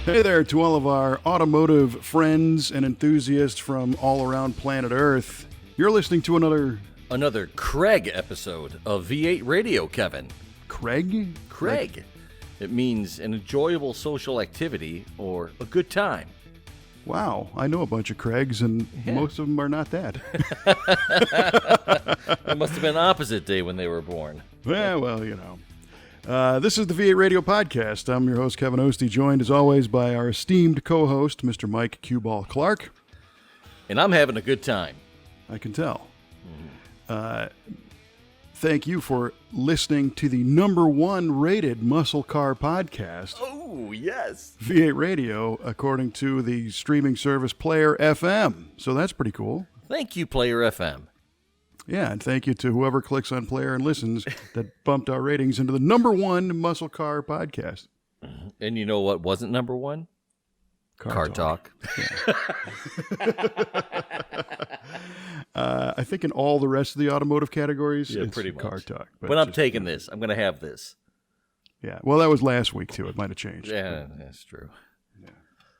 Hey there to all of our automotive friends and enthusiasts from all around planet Earth. You're listening to Another Craig episode of V8 Radio, Kevin. Craig? Craig. It means an enjoyable social activity or a good time. Wow, I know a bunch of Craigs, and most of them are not that. It must have been opposite day when they were born. Yeah, well, you know. This is the V8 Radio Podcast. I'm your host, Kevin Ostie, joined as always by our esteemed co-host, Mr. Mike Q-Ball Clarke. And I'm having a good time. I can tell. Thank you for listening to the #1 rated muscle car podcast. Oh, yes. V8 Radio, according to the streaming service Player FM. So that's pretty cool. Thank you, Player FM. Yeah, and thank you to whoever clicks on Player and listens that bumped our ratings into the #1 muscle car podcast. And you know what wasn't #1? Car Talk. Yeah. I think in all the rest of the automotive categories, it's pretty much. Car Talk. But I'm taking this. I'm going to have this. Yeah, well, that was last week, too. It might have changed. Yeah, that's true. Yeah.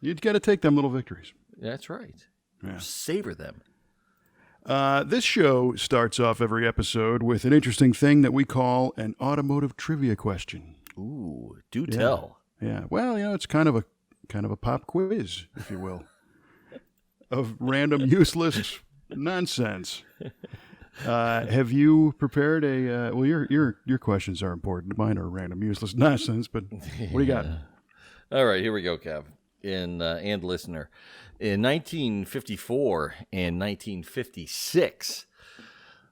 You've got to take them little victories. That's right. Yeah. Savor them. This show starts off every episode with an interesting thing that we call an automotive trivia question. Ooh, do tell. Yeah, well, you know, it's kind of a pop quiz, if you will, of random useless nonsense. Have you prepared a? Well, your questions are important. Mine are random useless nonsense. But what do you got? All right, here we go, Kev, and listener. In 1954 and 1956,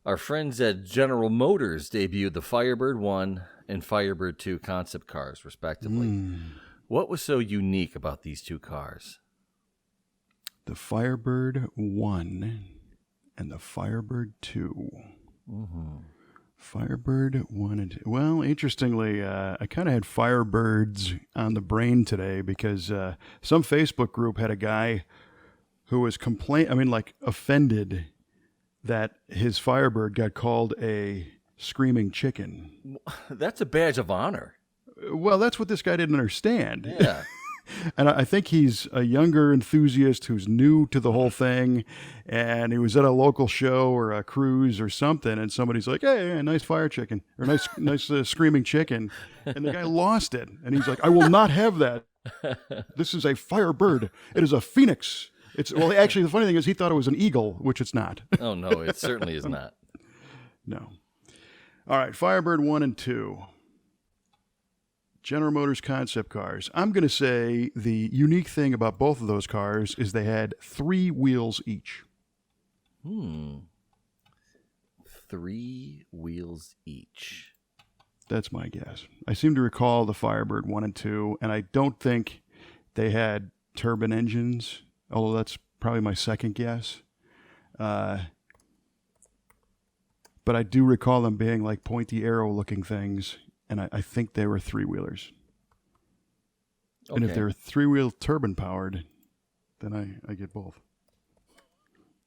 our friends at General Motors debuted the Firebird 1 and Firebird 2 concept cars, respectively. What was so unique about these two cars? The Firebird 1 and the Firebird 2. Mm-hmm. Firebird 1 and 2. Well, interestingly, I kind of had Firebirds on the brain today because some Facebook group had a guy who was offended that his Firebird got called a screaming chicken. That's a badge of honor. Well, that's what this guy didn't understand. Yeah. And I think he's a younger enthusiast who's new to the whole thing, and he was at a local show or a cruise or something, and somebody's like, hey, nice fire chicken, or nice screaming chicken, and the guy lost it, and he's like, I will not have that. This is a Firebird. It is a phoenix. Actually, the funny thing is he thought it was an eagle, which it's not. Oh, no, it certainly is not. No. All right, Firebird 1 and 2. General Motors concept cars. I'm going to say the unique thing about both of those cars is they had 3 wheels each. 3 wheels each. That's my guess. I seem to recall the Firebird 1 and 2, and I don't think they had turbine engines, although that's probably my second guess. But I do recall them being like pointy arrow-looking things. And I think they were 3-wheelers. Okay. And if they're 3-wheel turbine powered, then I get both.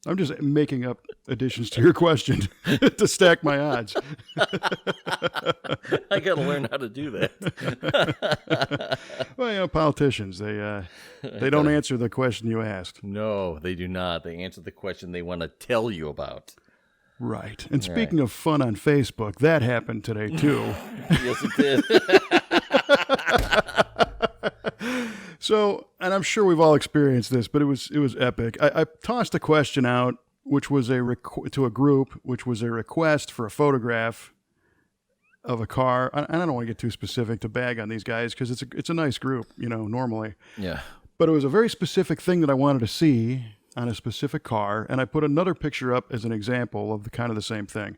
I'm just making up additions to your question to stack my odds. I got to learn how to do that. Well, you know, politicians, they don't answer the question you asked. No, they do not. They answer the question they want to tell you about. Right. And speaking of fun on Facebook, that happened today, too. Yes, it did. So, and I'm sure we've all experienced this, but it was epic. I tossed a question out, which was to a group, which was a request for a photograph of a car. And I don't want to get too specific to bag on these guys because it's a nice group, you know, normally. Yeah. But it was a very specific thing that I wanted to see on a specific car, and I put another picture up as an example of the same thing.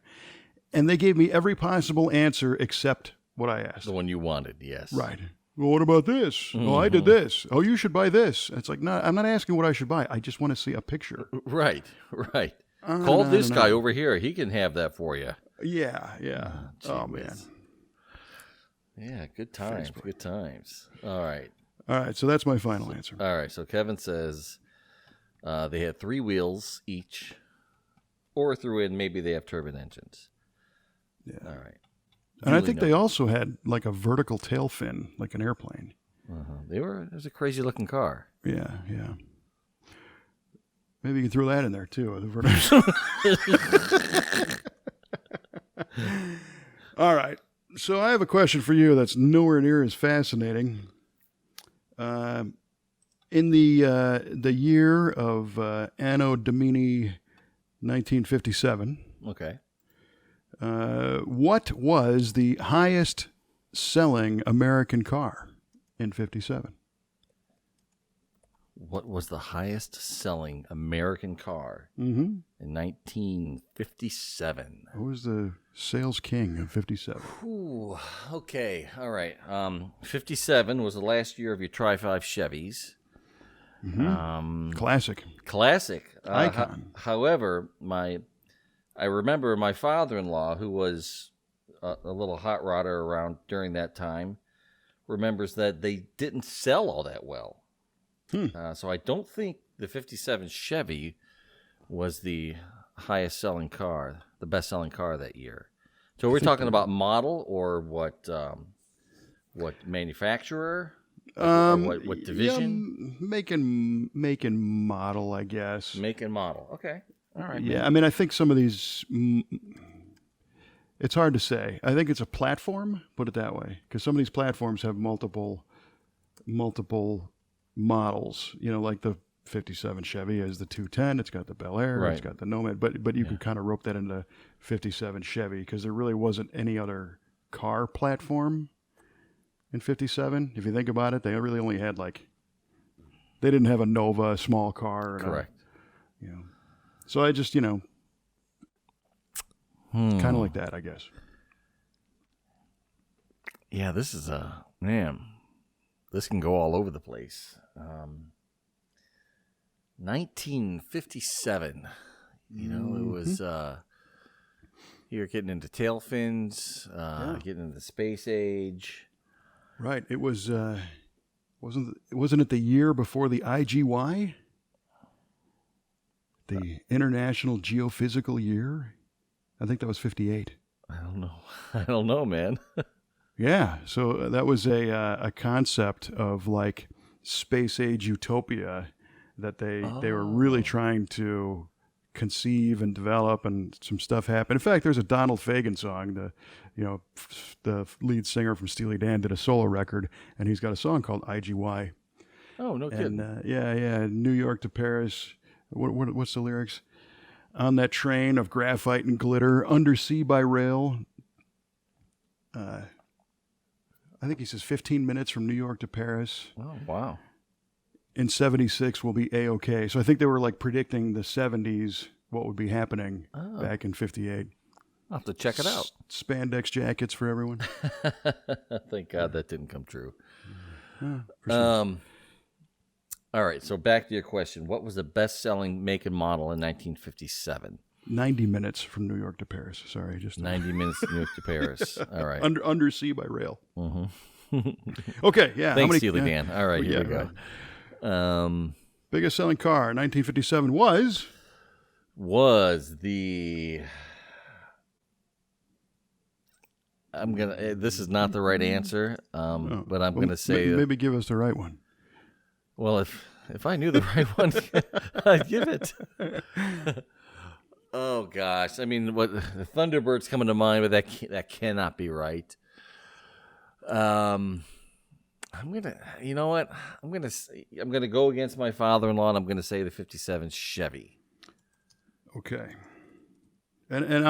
And they gave me every possible answer except what I asked. The one you wanted, yes. Right. Well, what about this? Mm-hmm. Oh, I did this. Oh, you should buy this. It's like, no, I'm not asking what I should buy. I just want to see a picture. Right. Call this guy over here. He can have that for you. Yeah. Oh, man. Yeah, good times. Facebook. Good times. All right, so that's my final answer. All right, so Kevin says they had 3 wheels each, or threw in maybe they have turbine engines. Yeah. All right. And I think they also had like a vertical tail fin, like an airplane. It was a crazy looking car. Yeah, yeah. Maybe you can throw that in there too. All right. So I have a question for you that's nowhere near as fascinating. In the year of Anno Domini 1957, Okay. what was the highest selling American car in 57? What was the highest selling American car Mm-hmm. in 1957? Who was the sales king of 57? Ooh, okay. All right. 57 was the last year of your Tri-5 Chevys. Classic. Classic. Icon. However, I remember my father-in-law, who was a little hot rodder around during that time, remembers that they didn't sell all that well. So I don't think the 57 Chevy was the highest selling car, the best selling car that year. So we're talking about model or what manufacturer? Or what division? Yeah, make and model, I guess. Make and model. Okay. All right. Yeah, I mean, I think some of these, it's hard to say. I think it's a platform, put it that way, because some of these platforms have multiple models. You know, like the 57 Chevy is the 210. It's got the Bel Air. Right. It's got the Nomad. But you could kind of rope that into 57 Chevy because there really wasn't any other car platform in 57. If you think about it, they really only had they didn't have a Nova, a small car. Correct. So I just, kind of like that, I guess. Yeah, this is this can go all over the place. 1957, it was, you're getting into tail fins, getting into the space age. Right. It was, wasn't it the year before the IGY? The International Geophysical Year? I think that was 58. I don't know, man. Yeah. So that was a concept of space age utopia that they were really trying to conceive and develop, and some stuff happened. In fact, there's a Donald Fagen song. The lead singer from Steely Dan did a solo record, and he's got a song called IGY. Oh, no kidding. And New York to Paris. What's the lyrics? On that train of graphite and glitter, undersea by rail. I think he says 15 minutes from New York to Paris. Oh, wow. In 76 will be A-OK. So I think they were predicting the 70s, what would be happening back in 58. I'll have to check it out. Spandex jackets for everyone. Thank God that didn't come true. Yeah, for sure. All right, so back to your question. What was the best-selling make and model in 1957? 90 minutes from New York to Paris. Sorry, just 90 minutes from New York to Paris. All right. Undersea by rail. Mm-hmm. Okay, yeah. Thanks, Steely Dan. All right, here we go. Biggest selling car in 1957 was the... This is not the right answer, but I'm going to say... Maybe give us the right one. Well, if I knew the right one, I'd give it. Oh gosh, I mean, what the Thunderbird's coming to mind, but that cannot be right. I'm gonna go against my father-in-law, and I'm gonna say the '57 Chevy. Okay, and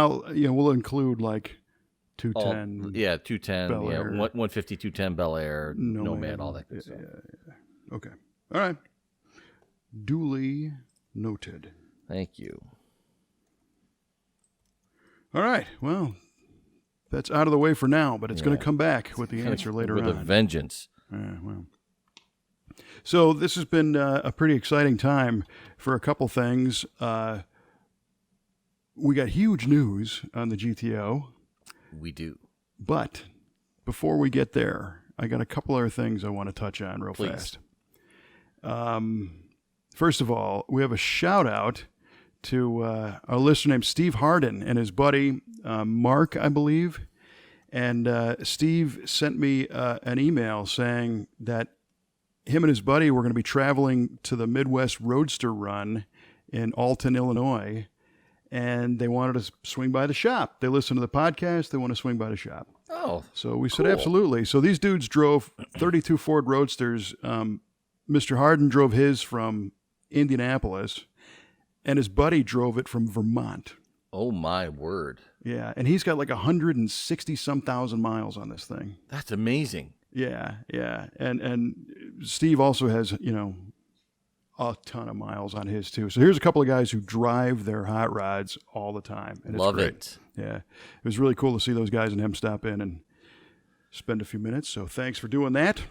we'll include 210. 210, Bel Air. 150, 210 Bel Air, Nomad, all that good stuff. Yeah. Okay. All right. Duly noted. Thank you. All right. Well, that's out of the way for now, but it's going to come back with the answer later on. With a vengeance. Yeah, well. So this has been a pretty exciting time for a couple things. We got huge news on the GTO. We do. But before we get there, I got a couple other things I want to touch on real fast. First of all, we have a shout out to our listener named Steve Harden and his buddy Mark, I believe. And Steve sent me an email saying that him and his buddy were going to be traveling to the Midwest Roadster Run in Alton, Illinois, and they wanted to swing by the shop. They listened to the podcast. They want to swing by the shop. Oh, so we said cool. absolutely. So these dudes drove 32 Ford Roadsters. Mr. Harden drove his from Indianapolis, and his buddy drove it from Vermont. Oh, my word. Yeah, and he's got like 160-some thousand miles on this thing. That's amazing. Yeah. And Steve also has, a ton of miles on his too. So here's a couple of guys who drive their hot rods all the time. And Love it's great. it. Yeah. It was really cool to see those guys and him stop in and spend a few minutes. So thanks for doing that.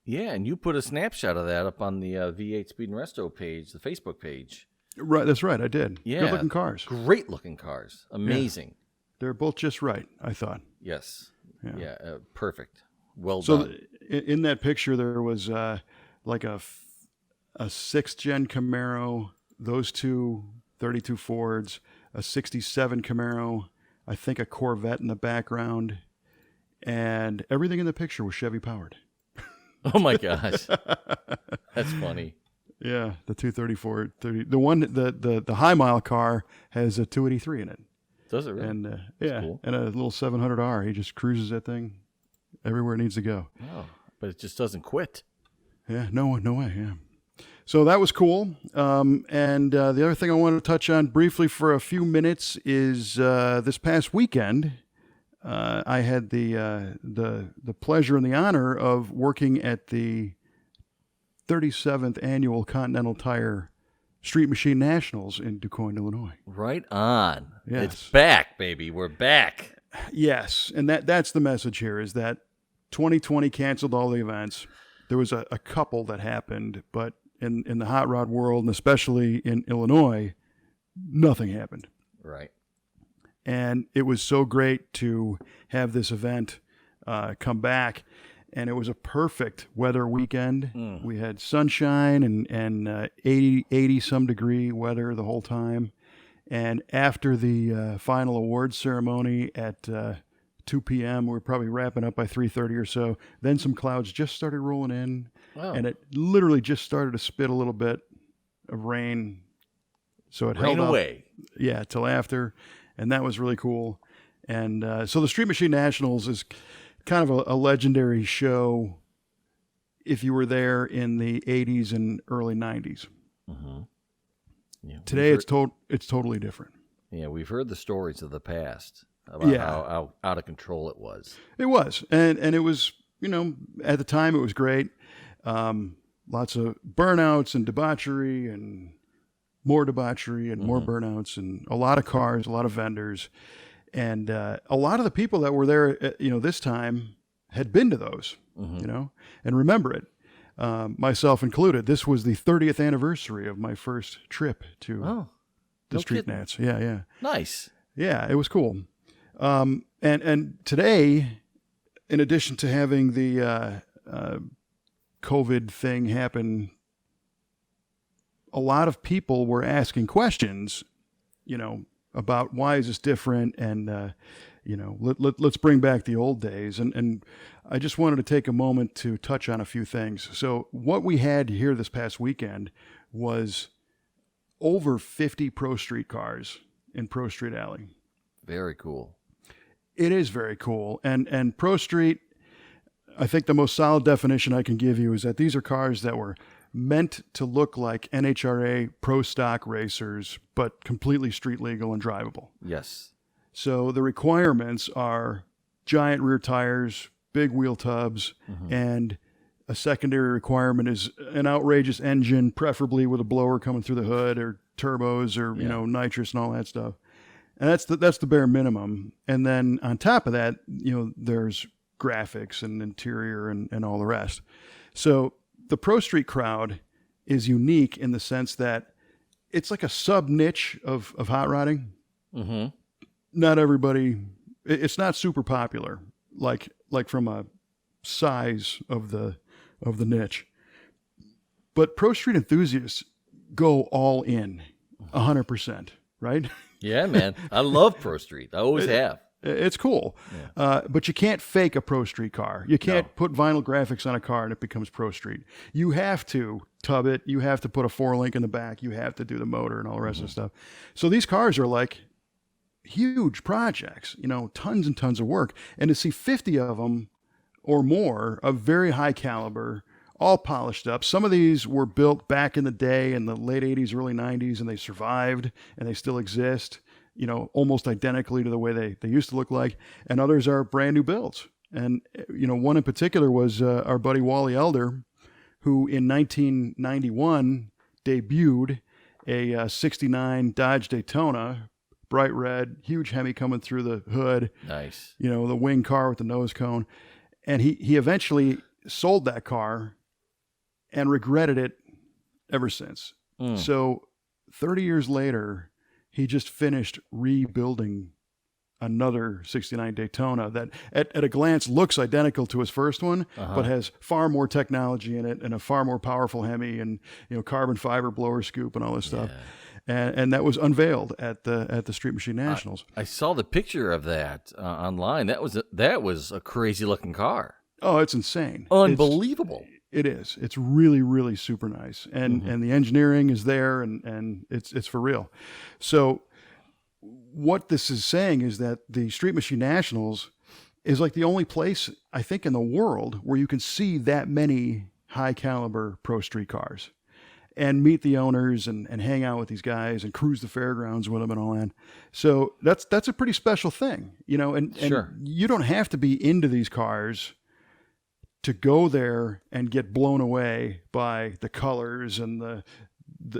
Yeah, and you put a snapshot of that up on the V8 Speed and Resto page, the Facebook page. Right, that's right. I did. Yeah. Good looking cars. Great looking cars. Amazing. Yeah. They're both just right, I thought. Yes. Yeah. Perfect. Well so done. In that picture, there was like a 6th gen Camaro, those two 32 Fords, a 67 Camaro, I think a Corvette in the background, and everything in the picture was Chevy powered. Oh my gosh. That's funny. Yeah, the 234, the one, the high mile car has a 283 in it. Does it really? And cool. And a little 700R. He just cruises that thing everywhere it needs to go. Oh, but it just doesn't quit. Yeah, no way. Yeah. So that was cool. And the other thing I wanted to touch on briefly for a few minutes is this past weekend, I had the pleasure and the honor of working at the 37th annual Continental Tire Street Machine Nationals in DuQuoin, Illinois. Right on. Yes. It's back, baby. We're back. Yes, and that's the message here is that 2020 canceled all the events. There was a couple that happened, but in the hot rod world, and especially in Illinois, nothing happened. Right. And it was so great to have this event come back. And it was a perfect weather weekend. We had sunshine and 80 some degree weather the whole time. And after the final awards ceremony at 2 p.m., we were probably wrapping up by 3:30 or so. Then some clouds just started rolling in. Wow. And it literally just started to spit a little bit of rain. So it held away. Up, yeah, till after. And that was really cool. And so the Street Machine Nationals is kind of a legendary show if you were there in the 80s and early 90s. Mm-hmm. Yeah, today it's totally different. Yeah, we've heard the stories of the past about how out of control it was. It was. And it was, at the time it was great. Lots of burnouts and debauchery and more debauchery and more burnouts and a lot of cars, a lot of vendors. And a lot of the people that were there, this time had been to those, and remember it, myself included. This was the 30th anniversary of my first trip to the Street Nats. Yeah. Nice. Yeah, it was cool. And today, in addition to having the COVID thing happen, a lot of people were asking questions, about why is this different, and let's bring back the old days. And I just wanted to take a moment to touch on a few things. So what we had here this past weekend was over 50 Pro Street cars in Pro Street Alley. Very cool. It is very cool. And Pro Street, I think the most solid definition I can give you is that these are cars that were meant to look like NHRA pro stock racers, but completely street legal and drivable. Yes. So the requirements are giant rear tires, big wheel tubs, and a secondary requirement is an outrageous engine, preferably with a blower coming through the hood or turbos or, nitrous and all that stuff. And that's the bare minimum. And then on top of that, there's graphics and interior and all the rest. So the Pro Street crowd is unique in the sense that it's like a sub niche of hot rodding. Mm-hmm. Not everybody, it's not super popular, like from a size of the niche. But Pro Street enthusiasts go all in 100%, right? Yeah, man. I love Pro Street. I always have. It's cool. But you can't fake a Pro Street car. You can't put vinyl graphics on a car and it becomes Pro Street. You have to tub it. You have to put a 4-link in the back. You have to do the motor and all the rest of the stuff. So these cars are like huge projects, tons and tons of work. And to see 50 of them or more of very high caliber, all polished up. Some of these were built back in the day in the late 80s, early 90s, and they survived and they still exist, almost identically to the way they used to look like. And others are brand new builds. And, one in particular was our buddy Wally Elder, who in 1991 debuted a 69 Dodge Daytona, bright red, huge Hemi coming through the hood. Nice. The wing car with the nose cone. And he eventually sold that car and regretted it ever since. So 30 years later, he just finished rebuilding another 69 Daytona that at a glance looks identical to his first one, but has far more technology in it and a far more powerful Hemi and, carbon fiber blower scoop and all this stuff. And that was unveiled at the Street Machine Nationals. I saw the picture of that online. That was a crazy looking car. Oh, it's insane. Unbelievable. It is. It's really, really super nice. And the engineering is there and it's for real. So what this is saying is that the Street Machine Nationals is like the only place, I think, in the world where you can see that many high caliber Pro Street cars and meet the owners and hang out with these guys and cruise the fairgrounds with them and all that. So that's a pretty special thing, and Sure. You don't have to be into these cars to go there and get blown away by the colors and the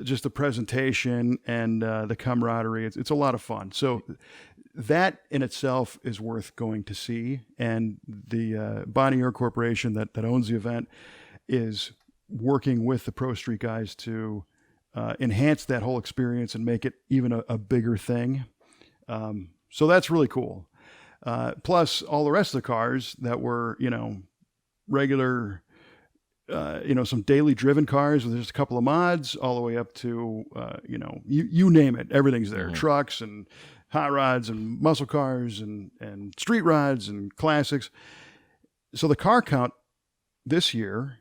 just the presentation and the camaraderie. It's a lot of fun. So that in itself is worth going to see. And the Bonnier Corporation that owns the event is working with the Pro Street guys to enhance that whole experience and make it even a bigger thing. So that's really cool. Plus all the rest of the cars that were, regular, some daily driven cars with just a couple of mods all the way up to, you name it, everything's there. Trucks and hot rods and muscle cars and street rods and classics. So the car count this year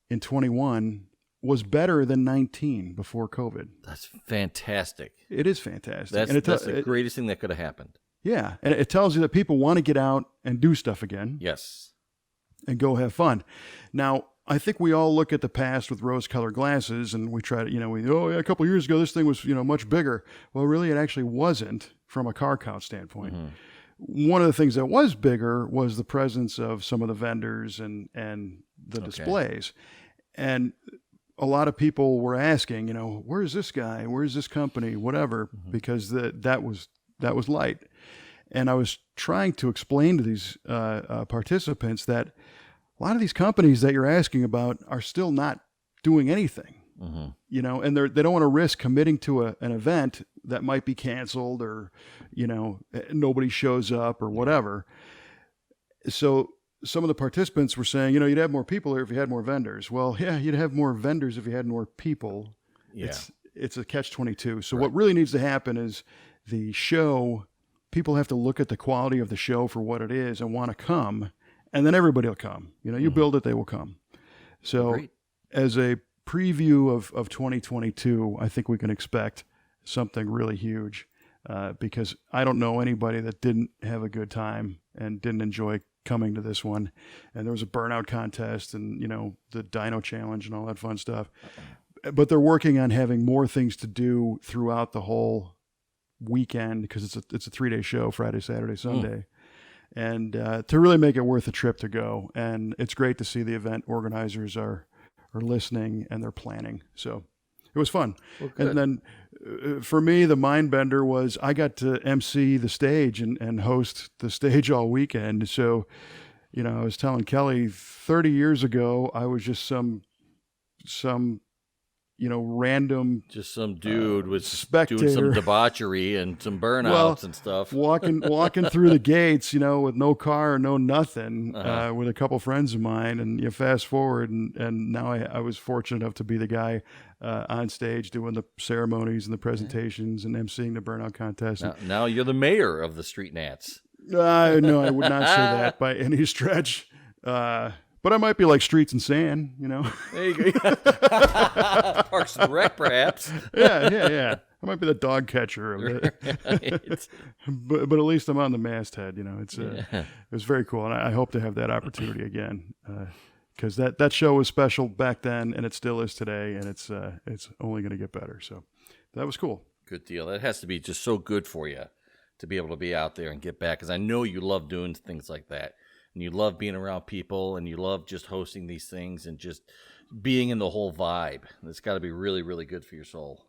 in 21 was better than 19 before COVID. That's fantastic. It is fantastic. That's the greatest thing that could have happened. Yeah. And it tells you that people want to get out and do stuff again. Yes. And go have fun. Now, I think we all look at the past with rose-colored glasses and we try to, a couple of years ago, this thing was, much bigger. Well, really, it actually wasn't from a car count standpoint. One of the things that was bigger was the presence of some of the vendors and the displays. And a lot of people were asking, where's this guy? Where's this company? Whatever, because that was light. And I was trying to explain to these participants that a lot of these companies that you're asking about are still not doing anything, and they don't want to risk committing to an event that might be canceled or, nobody shows up or whatever. So some of the participants were saying, you'd have more people here if you had more vendors. Well, yeah, you'd have more vendors if you had more people. Yeah. It's a catch-22. So what really needs to happen is the show, people have to look at the quality of the show for what it is and want to come, and then everybody will come. You build it, they will come. So as a preview of 2022, I think we can expect something really huge because I don't know anybody that didn't have a good time and didn't enjoy coming to this one. And there was a burnout contest and, the dyno challenge and all that fun stuff. But they're working on having more things to do throughout the whole weekend because it's a 3-day show, Friday, Saturday, Sunday. And to really make it worth a trip to go. And it's great to see the event organizers are listening and they're planning. So it was fun. Well, and then for me, the mind bender was I got to MC the stage and host the stage all weekend. So, I was telling Kelly 30 years ago, I was just some random, just some dude was spectator doing some debauchery and some burnouts and stuff. walking through the gates, with no car or no nothing, with a couple friends of mine. And you fast forward, and now I was fortunate enough to be the guy on stage doing the ceremonies and the presentations and emceeing the burnout contest. Now you're the mayor of the Street Nats. No, I would not say that by any stretch. But I might be like Streets and Sand, you know. There you go. Parks and Rec, perhaps. Yeah. I might be the dog catcher of it. Right. But at least I'm on the masthead, you know. It was very cool, and I hope to have that opportunity again. Because that show was special back then, and it still is today, and it's only going to get better. So that was cool. Good deal. That has to be just so good for you to be able to be out there and get back, because I know you love doing things like that, and you love being around people, and you love just hosting these things and just being in the whole vibe. It's got to be really, really good for your soul.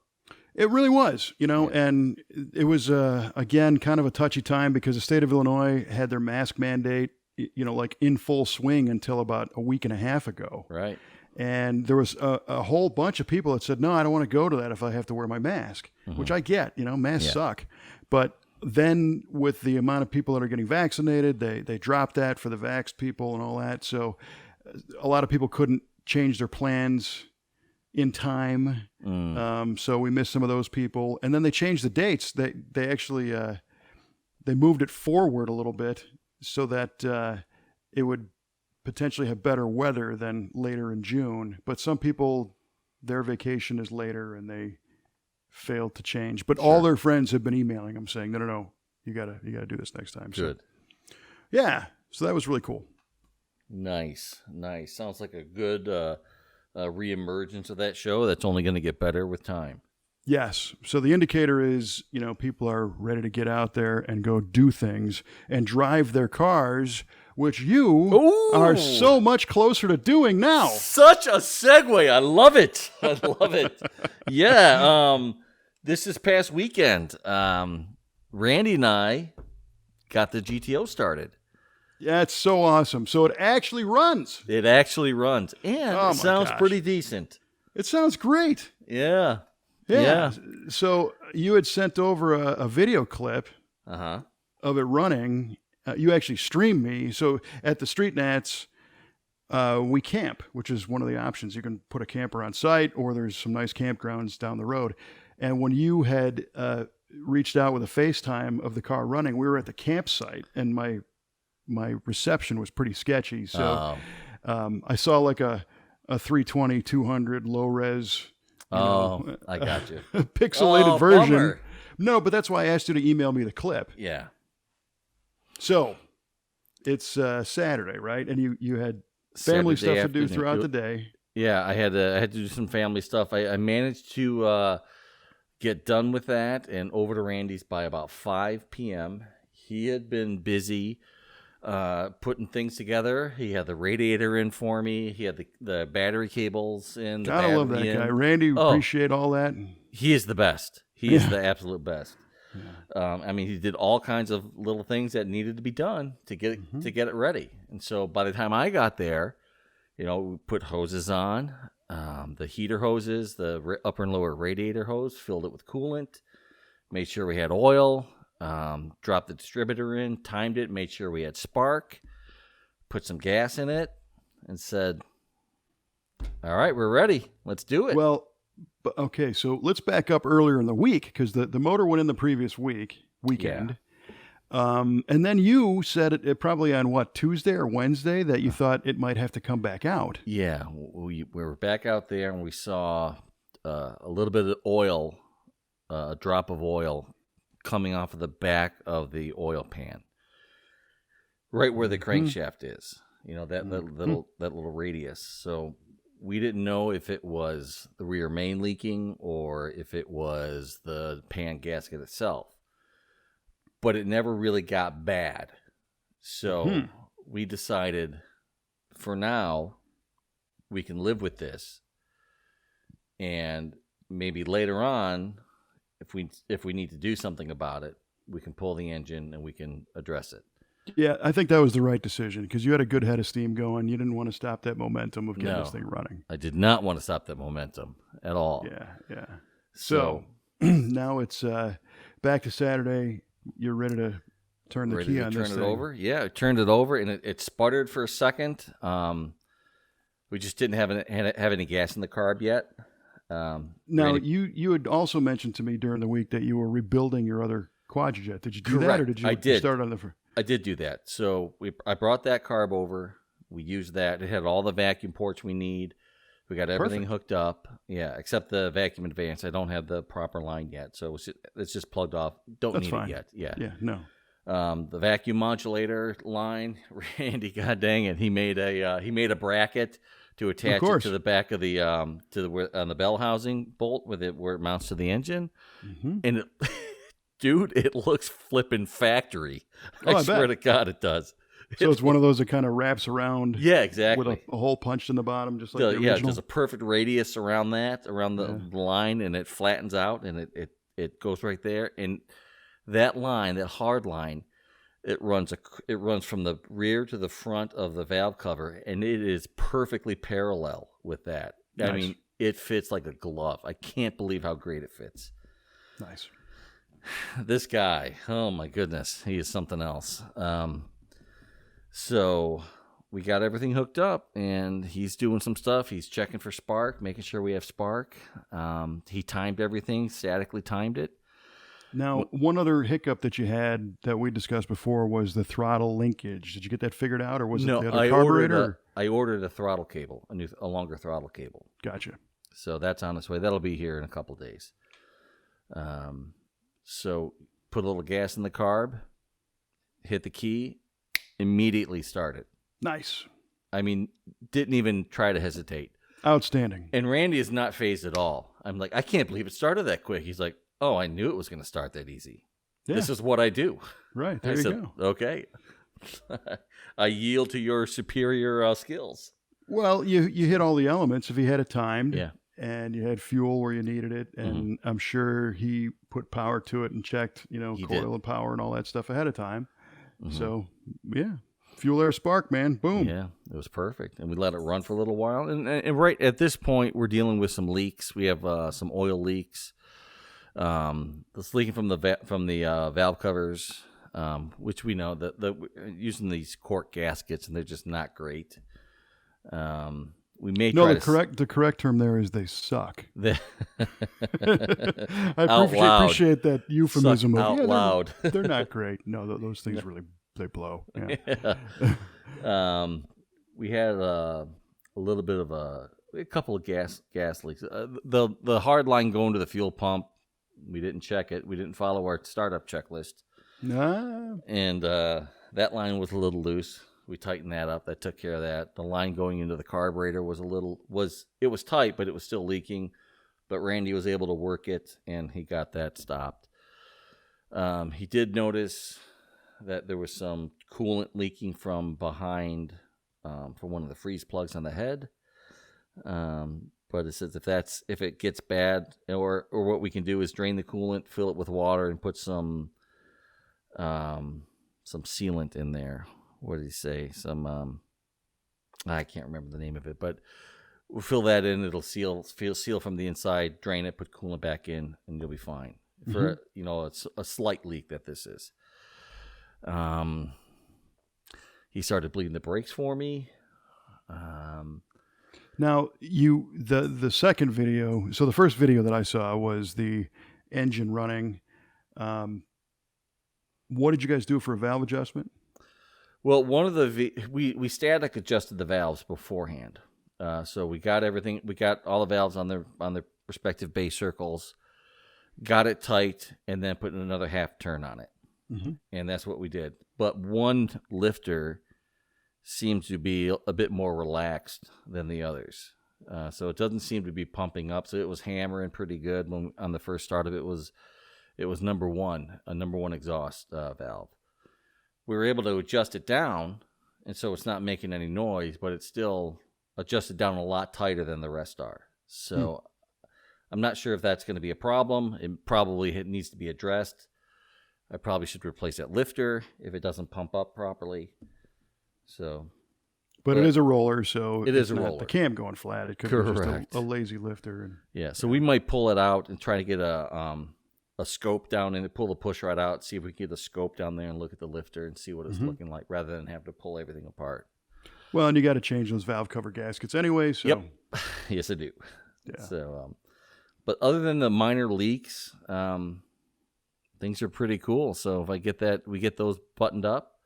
It really was, you know, and it was, again, kind of a touchy time because the state of Illinois had their mask mandate, you know, like in full swing until about a week and a half ago. Right. And there was a whole bunch of people that said, no, I don't want to go to that if I have to wear my mask, which I get, you know, masks suck. But then with the amount of people that are getting vaccinated, they dropped that for the vaxxed people and all that. So a lot of people couldn't change their plans in time. So we missed some of those people. And then they changed the dates. They actually, they moved it forward a little bit so that it would potentially have better weather than later in June. But some people, their vacation is later and they failed to change. But all their friends have been emailing them saying, no, you gotta do this next time. Good. So, yeah. So that was really cool. Nice. Sounds like a good reemergence of that show that's only going to get better with time. Yes. So the indicator is, you know, people are ready to get out there and go do things and drive their cars, which you are so much closer to doing now. Such a segue. I love it. Yeah. This past weekend, Randy and I got the GTO started. Yeah, it's so awesome. So it actually runs. And it sounds pretty decent. It sounds great. Yeah. So you had sent over a video clip of it running. You actually streamed me. So at the Street Nats, we camp, which is one of the options. You can put a camper on site, or there's some nice campgrounds down the road. And when you had reached out with a FaceTime of the car running, we were at the campsite, and my reception was pretty sketchy. So I saw like a 320, 200 low res. I got you. Pixelated version. Bummer. No, but that's why I asked you to email me the clip. Yeah. So it's Saturday, right? And you had family stuff to do throughout the day. Yeah, I had to do some family stuff. I managed to get done with that and over to Randy's by about 5 p.m. He had been busy putting things together. He had the radiator in for me. He had the battery cables in. Gotta love that guy. Randy, appreciate all that. He is the best. He is the absolute best. Yeah. I mean, he did all kinds of little things that needed to be done to get it ready. And so by the time I got there, you know, we put hoses on, the heater hoses, the upper and lower radiator hose, filled it with coolant, made sure we had oil, dropped the distributor in, timed it, made sure we had spark, put some gas in it, and said, all right, we're ready. Let's do it. Well, okay, so let's back up earlier in the week, because the motor went in the previous weekend. Yeah. And then you said it probably on Tuesday or Wednesday, that you thought it might have to come back out. Yeah, we were back out there and we saw a little bit of oil, a drop of oil coming off of the back of the oil pan, right where the crankshaft is. You know, that little radius. So we didn't know if it was the rear main leaking or if it was the pan gasket itself. But it never really got bad. So we decided, for now, we can live with this. And maybe later on, if we need to do something about it, we can pull the engine and we can address it. Yeah, I think that was the right decision, because you had a good head of steam going. You didn't want to stop that momentum of getting this thing running. I did not want to stop that momentum at all. Yeah. So now it's back to Saturday. You're ready to turn the key on this thing. Turn it over? Yeah, I turned it over, and it sputtered for a second. We just didn't have any gas in the carb yet. Now, you had also mentioned to me during the week that you were rebuilding your other Quadjet. Did you do that, or did you start on the? I did do that. So I brought that carb over. We used that. It had all the vacuum ports we need. We got everything hooked up. Yeah, except the vacuum advance. I don't have the proper line yet, so it's just plugged off. Don't need it yet. Yeah. Yeah, no. The vacuum modulator line, Randy, god dang it, he made a bracket to attach it to the back of the on the bell housing bolt where it mounts to the engine, and it, dude, it looks flippin' factory. I swear to God, it does. So it's one of those that kind of wraps around. Yeah, exactly. With a hole punched in the bottom, just like the original. Yeah, there's a perfect radius around the line, and it flattens out, and it goes right there. And that line, that hard line, it runs from the rear to the front of the valve cover, and it is perfectly parallel with that. Nice. I mean, it fits like a glove. I can't believe how great it fits. Nice. This guy, oh my goodness, he is something else. So we got everything hooked up, and he's doing some stuff. He's checking for spark, making sure we have spark. He timed everything, statically timed it. Now, one other hiccup that you had that we discussed before was the throttle linkage. Did you get that figured out, or was it the other carburetor? I ordered a throttle cable, a longer throttle cable. Gotcha. So that's on its way. That'll be here in a couple days. So put a little gas in the carb, hit the key, immediately started. Nice. I mean, didn't even try to hesitate. Outstanding. And Randy is not phased at all. I'm like, I can't believe it started that quick. He's like, oh, I knew it was going to start that easy. Yeah. This is what I do. Right. There you go. Okay. I yield to your superior skills. Well, you hit all the elements. If you had it timed, yeah, and you had fuel where you needed it, and I'm sure he put power to it and checked, coil and power and all that stuff ahead of time. So, yeah, fuel, air, spark, man, boom. Yeah, it was perfect. And we let it run for a little while. And right at this point, we're dealing with some leaks. We have some oil leaks. It's leaking from the valve covers, which we know that using these cork gaskets, and they're just not great. We may the correct term there is they suck. I appreciate that euphemism. Suck out loud. They're not great. No, those things really they blow. Yeah. We had a little bit of a couple of gas leaks. The hard line going to the fuel pump, we didn't check it. We didn't follow our startup checklist. Nah. And that line was a little loose. We tightened that up. That took care of that. The line going into the carburetor was tight, but it was still leaking. But Randy was able to work it, and he got that stopped. He did notice that there was some coolant leaking from behind, from one of the freeze plugs on the head. But it says if it gets bad, or what we can do is drain the coolant, fill it with water, and put some sealant in there. What did he say? I can't remember the name of it, but we'll fill that in. It'll seal from the inside, drain it, put coolant back in, and you'll be fine. For it's a slight leak that this is. He started bleeding the brakes for me. Now the second video. So the first video that I saw was the engine running. What did you guys do for a valve adjustment? Well, one of we static adjusted the valves beforehand, so we got everything. We got all the valves on their respective base circles, got it tight, and then put another half turn on it, and that's what we did. But one lifter seems to be a bit more relaxed than the others, so it doesn't seem to be pumping up. So it was hammering pretty good on the first start of it. It was number one exhaust valve. We were able to adjust it down, and so it's not making any noise, but it's still adjusted down a lot tighter than the rest are. So I'm not sure if that's going to be a problem. It needs to be addressed. I probably should replace that lifter if it doesn't pump up properly. But it is a roller, so it is a roller. The cam going flat. It could be just a lazy lifter. So we might pull it out and try to get a scope down and pull the push rod out, see if we can get a scope down there and look at the lifter and see what it's looking like, rather than have to pull everything apart. Well, and you got to change those valve cover gaskets anyway. So. Yep. Yes, I do. Yeah. So, but other than the minor leaks, things are pretty cool. So if we get those buttoned up,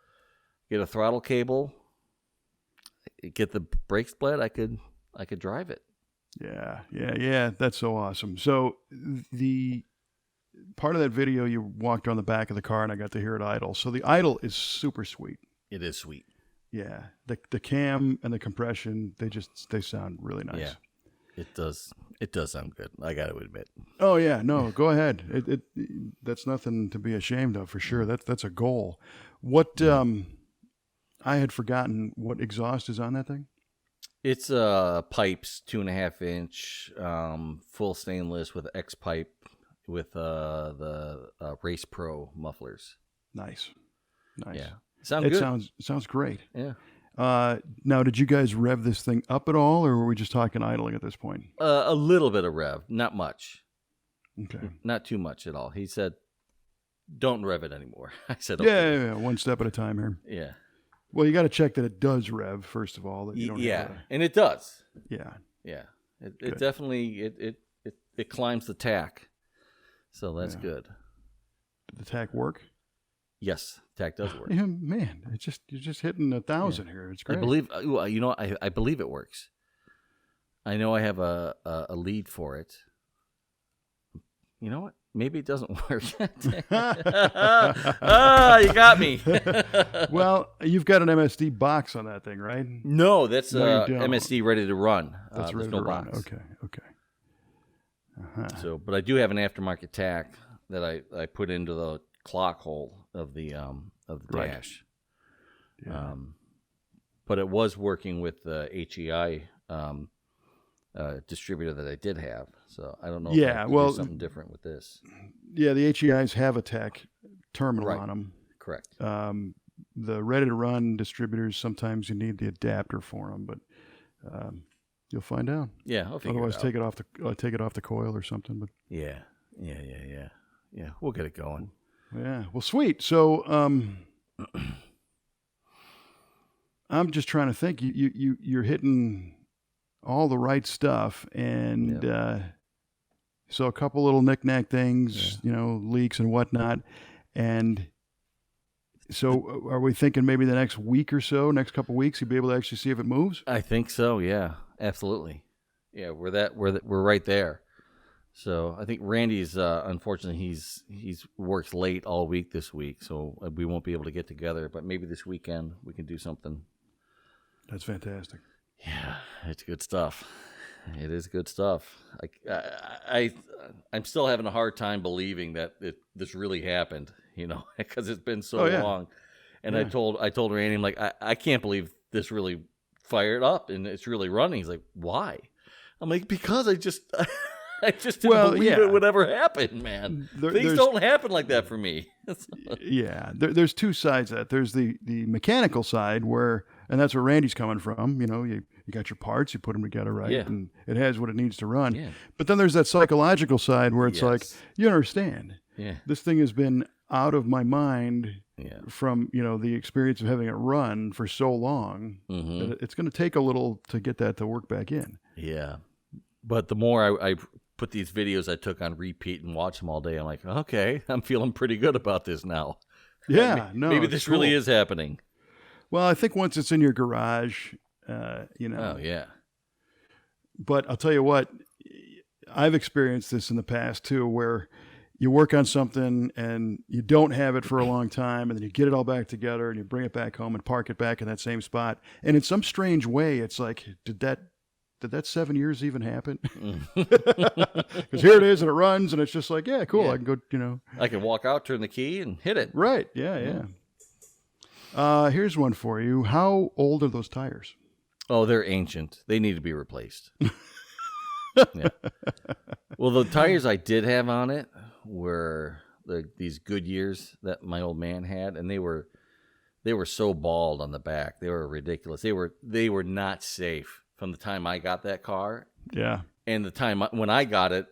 get a throttle cable, get the brake split, I could drive it. Yeah. That's so awesome. So the part of that video, you walked on the back of the car, and I got to hear it idle. So the idle is super sweet. It is sweet. Yeah, the cam and the compression, they sound really nice. Yeah, it does. It does sound good. I got to admit. Oh yeah, no, go ahead. It that's nothing to be ashamed of for sure. That's a goal. What I had forgotten what exhaust is on that thing. It's pipes, 2.5 inch, full stainless with X pipe with the Race Pro mufflers. Nice. Yeah. Sound good. It sounds great. Yeah. Now, did you guys rev this thing up at all, or were we just talking idling at this point? A little bit of rev, not much. Okay. Not too much at all. He said, "Don't rev it anymore." I said, "Okay." Yeah, one step at a time here. Yeah. Well, you got to check that it does rev first of all. That you don't and it does. Yeah. Yeah. It definitely it climbs the tack, so that's good. Did the tack work? Yes, tack does work. Yeah, man, you're just hitting 1,000 here. It's great. I believe I believe it works. I know I have a lead for it. You know what? Maybe it doesn't work. You got me. Well, you've got an MSD box on that thing, right? No, that's No, you don't. MSD ready to run. That's ready no to run. box. Okay. Uh-huh. So, but I do have an aftermarket tack that I put into the clock hole of the Right. dash. Yeah. But it was working with the HEI distributor that I did have. So I don't know. Yeah, if I can do something different with this. Yeah, the HEIs have a tech terminal on them. Correct. The ready to run distributors, sometimes you need the adapter for them, but you'll find out. Yeah, I'll figure Otherwise, it out. take it off the coil or something. But Yeah. We'll get it going. yeah, well, sweet. So I'm just trying to think. You're hitting all the right stuff, and so a couple little knick-knack things, leaks and whatnot, and so are we thinking maybe the next week or so, next couple weeks, you'll be able to actually see if it moves? I think so. Yeah, absolutely. Yeah, we're right there. So I think Randy's unfortunately he's works late all week this week, so we won't be able to get together. But maybe this weekend we can do something. That's fantastic. Yeah, it's good stuff. It is good stuff. I'm still having a hard time believing that this really happened, because it's been so long. And I told Randy, I'm like, I can't believe this really fired up and it's really running. He's like, why? I'm like, because I just didn't believe it would ever happen, man. Things don't happen like that for me. Yeah, there's two sides of that. There's the mechanical side and that's where Randy's coming from. You got your parts, you put them together right, and it has what it needs to run. Yeah. But then there's that psychological side where it's like, you understand, this thing has been out of my mind from the experience of having it run for so long that it's going to take a little to get that to work back in. Yeah, but the more I put these videos I took on repeat and watch them all day, I'm like, okay, I'm feeling pretty good about this now. Yeah, maybe this really is happening. Well, I think once it's in your garage, Oh yeah. But I'll tell you what, I've experienced this in the past too, where you work on something and you don't have it for a long time, and then you get it all back together and you bring it back home and park it back in that same spot. And in some strange way, it's like, did that 7 years even happen? Because here it is and it runs and it's just like, yeah, cool. I can go, I can walk out, turn the key, and hit it. Right. Yeah. Here's one for you. How old are those tires? Oh, they're ancient. They need to be replaced. Yeah. Well, the tires I did have on it were these Goodyears that my old man had, and they were so bald on the back. They were ridiculous. They were not safe from the time I got that car. Yeah. And the time when I got it,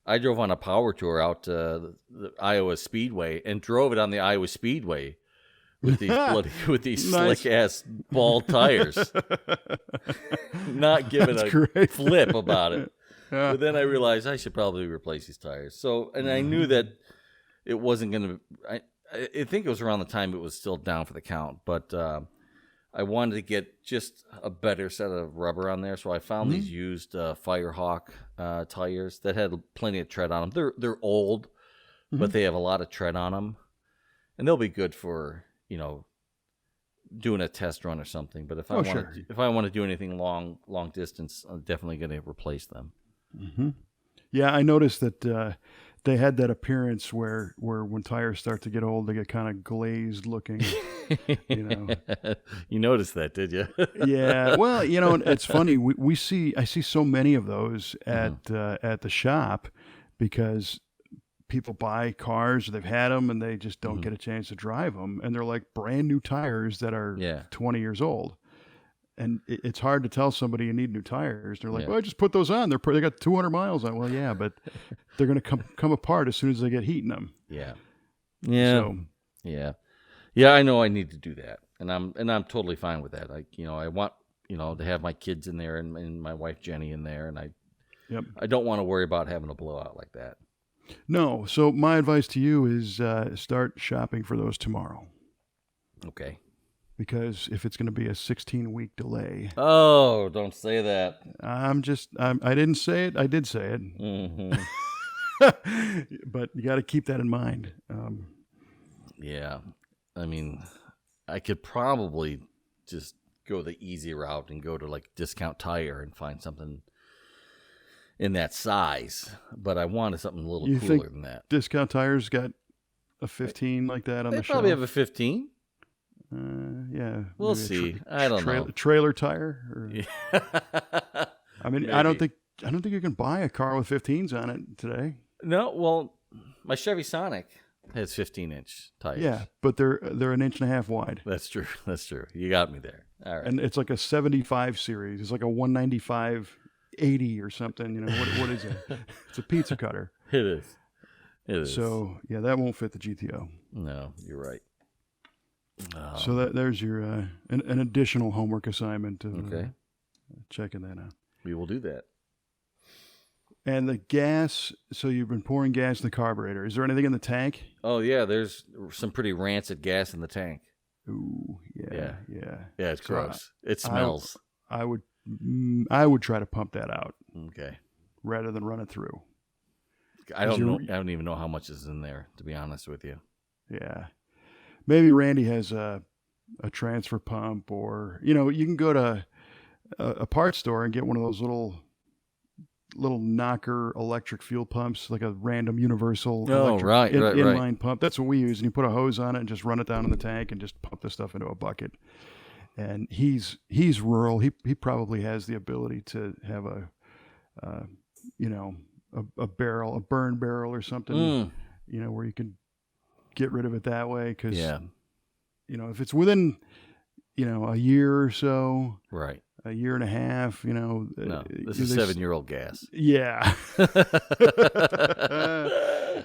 I drove on a power tour out to the Iowa Speedway and drove it on the Iowa Speedway with these Nice. slick ass bald tires. Not giving a flip about it. Yeah. But then I realized I should probably replace these tires. So, and I knew that it wasn't going to. I think it was around the time it was still down for the count, but I wanted to get just a better set of rubber on there, so I found these used Firehawk tires that had plenty of tread on them. They're old, but they have a lot of tread on them, and they'll be good for doing a test run or something. But if I want to do anything long distance, I'm definitely going to replace them. Mm-hmm. Yeah, I noticed that they had that appearance where when tires start to get old, they get kind of glazed looking. You noticed that, did you? Yeah. Well, it's funny. I see so many of those at the shop because people buy cars, they've had them, and they just don't get a chance to drive them, and they're like brand new tires that are 20 years old. And it's hard to tell somebody you need new tires. They're like, well, I just put those on. They got 200 miles on. Well, yeah, but they're going to come apart as soon as they get heat in them. Yeah. Yeah. Yeah, I know I need to do that. And I'm totally fine with that. I want, to have my kids in there and my wife Jenny in there, and I don't want to worry about having a blowout like that. No. So my advice to you is start shopping for those tomorrow. Okay. Because if it's going to be a 16-week delay. Oh, don't say that. I didn't say it. I did say it. Mm-hmm. But you got to keep that in mind. Yeah. I mean, I could probably just go the easy route and go to like Discount Tire and find something in that size. But I wanted something a little cooler than that. Discount Tire's got a 15 like that on the shelf? They probably have a 15. Yeah. We'll see. I don't know. Trailer tire? Or... I mean, Maybe. I don't think you can buy a car with 15s on it today. No, well, my Chevy Sonic has 15-inch tires. Yeah, but they're an inch and a half wide. That's true. You got me there. All right. And it's like a 75 series. It's like a 195 80 or something. What is it? It's a pizza cutter. It is. So, yeah, that won't fit the GTO. No, you're right. So there's your an additional homework assignment. Okay. Checking that out. We will do that. And the gas, so you've been pouring gas in the carburetor. Is there anything in the tank? Oh, yeah, there's some pretty rancid gas in the tank. Ooh, yeah. Yeah, it's gross. It smells. I would try to pump that out. Okay. Rather than run it through. I don't even know how much is in there, to be honest with you. Yeah. Maybe Randy has a transfer pump, or you can go to a parts store and get one of those little knocker electric fuel pumps, like a random universal inline pump. That's what we use, and you put a hose on it and just run it down in the tank and just pump the stuff into a bucket. And he's rural. He probably has the ability to have a barrel, a burn barrel or something, where you can get rid of it that way. Because, if it's within, a year or so, right, a year and a half, no, this is 7-year-old gas. Yeah.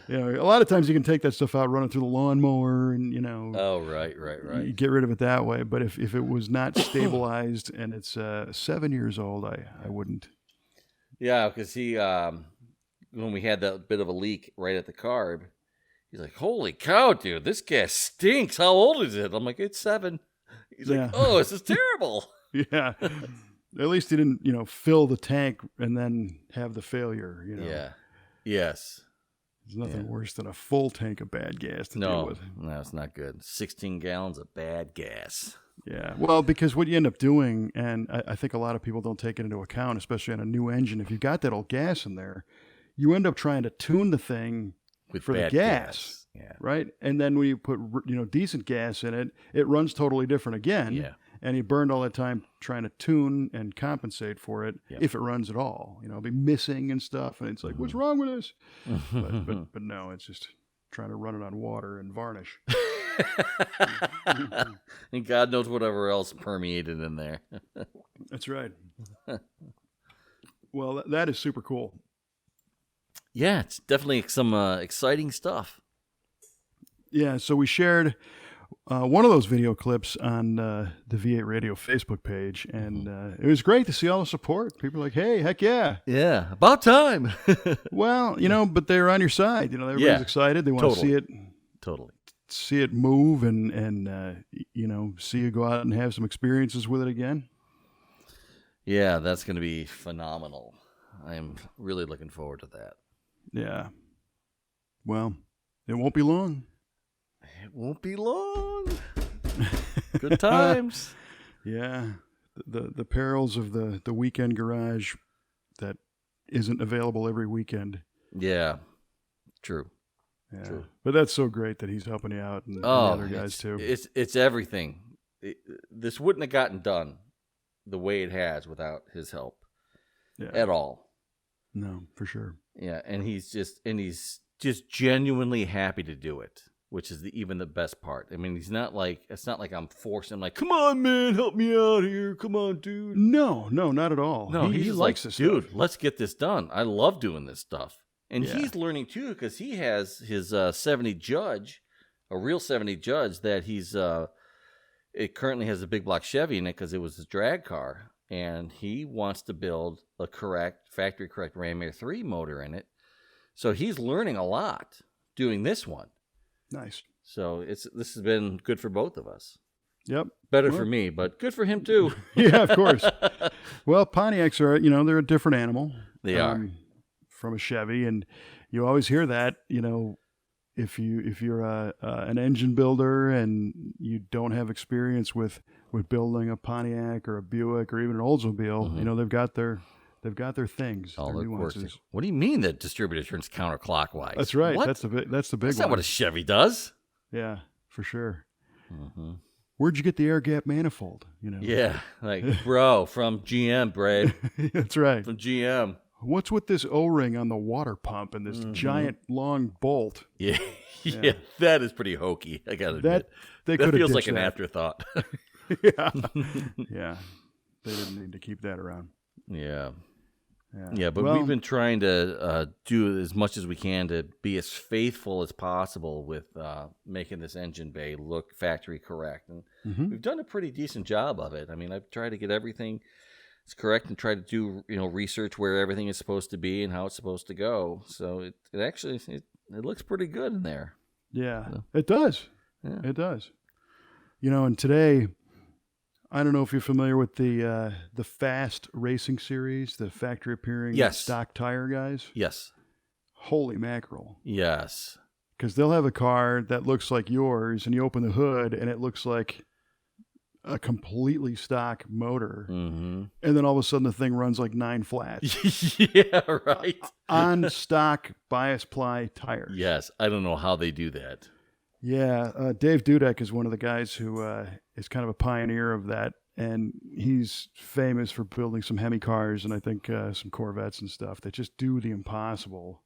A lot of times you can take that stuff out, run it through the lawnmower, and Oh, right. You get rid of it that way. But if it was not stabilized and it's 7 years old, I wouldn't. Yeah, because he when we had that bit of a leak right at the carb, he's like, "Holy cow, dude, this gas stinks. How old is it?" I'm like, "It's 7." He's like, "Oh, this is terrible." Yeah. At least he didn't, fill the tank and then have the failure, Yeah. Yes. There's nothing worse than a full tank of bad gas to deal with. No, it's not good. 16 gallons of bad gas. Yeah. Well, because what you end up doing, and I think a lot of people don't take it into account, especially on a new engine, if you've got that old gas in there, you end up trying to tune the thing for the gas. Yeah. Right? And then when you put, decent gas in it, it runs totally different again. Yeah. And you burned all that time trying to tune and compensate for it, if it runs at all. It'll be missing and stuff. And it's like, what's wrong with this? but no, it's just trying to run it on water and varnish. And God knows whatever else permeated in there. That's right. Well, that is super cool. Yeah, it's definitely some exciting stuff. Yeah, so we shared one of those video clips on the V8 Radio Facebook page, and it was great to see all the support. People were like, hey, heck yeah. Yeah, about time. Well, but they're on your side. Everybody's excited. They want to see it. Totally. see it move and see you go out and have some experiences with it again. Yeah, that's going to be phenomenal. I'm really looking forward to that. Yeah. Well, it won't be long. It won't be long. Good times. Yeah. The perils of the weekend garage that isn't available every weekend. Yeah. True. Yeah. True. But that's so great that he's helping you out and the other guys too. It's everything. This wouldn't have gotten done the way it has without his help at all. No, for sure. Yeah, and he's just genuinely happy to do it, which is even the best part. I mean, it's not like I'm forcing him, like, come on, man, help me out here. Come on, dude. No, not at all. No, he likes this dude, stuff. let's get this done. I love doing this stuff. And he's learning too, because he has his 70 Judge, a real 70 Judge that it currently has a big block Chevy in it because it was his drag car. And he wants to build a factory correct Ram Air 3 motor in it. So he's learning a lot doing this one. Nice. So this has been good for both of us. Yep. Better for me, but good for him too. Yeah, of course. Well, Pontiacs are, they're a different animal. They are. From a Chevy, and you always hear that, if you're an engine builder and you don't have experience with building a Pontiac or a Buick or even an Oldsmobile, they've got their things. All their the nuances. quirks. What do you mean the distributor turns counterclockwise? That's right. What? That's the big That's one. not what a Chevy does. Yeah, for sure. Mm-hmm. Where'd you get the air gap manifold? Yeah, like bro, from GM, babe. That's right. From GM. What's with this O-ring on the water pump and this giant long bolt? Yeah, that is pretty hokey. I gotta admit, that feels like an afterthought. Yeah, they didn't need to keep that around. Yeah, but we've been trying to do as much as we can to be as faithful as possible with making this engine bay look factory correct, and we've done a pretty decent job of it. I mean, I've tried to get everything correct and try to do research where everything is supposed to be and how it's supposed to go. So it actually looks pretty good in there. Yeah, so. It does. Yeah. It does. And today, I don't know if you're familiar with the Fast Racing Series, the factory appearing stock tire guys. Yes. Holy mackerel. Yes. Because they'll have a car that looks like yours, and you open the hood, and it looks like a completely stock motor. Mm-hmm. And then all of a sudden, the thing runs like 9 flats. Yeah, right. On stock bias ply tires. Yes. I don't know how they do that. Yeah. Dave Dudek is one of the guys who is kind of a pioneer of that. And he's famous for building some Hemi cars and I think some Corvettes and stuff that just do the impossible.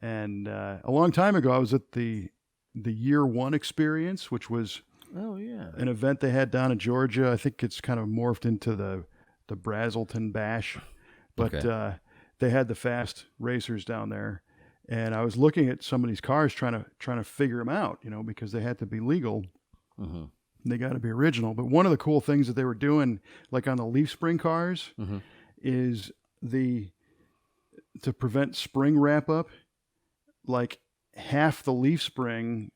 And a long time ago, I was at the Year One experience, which was an event they had down in Georgia. I think it's kind of morphed into the Brazelton Bash, but they had the fast racers down there. And I was looking at some of these cars, trying to figure them out, because they had to be legal. Mm-hmm. They got to be original. But one of the cool things that they were doing, like on the leaf spring cars, is to prevent spring wrap up, like half the leaf spring,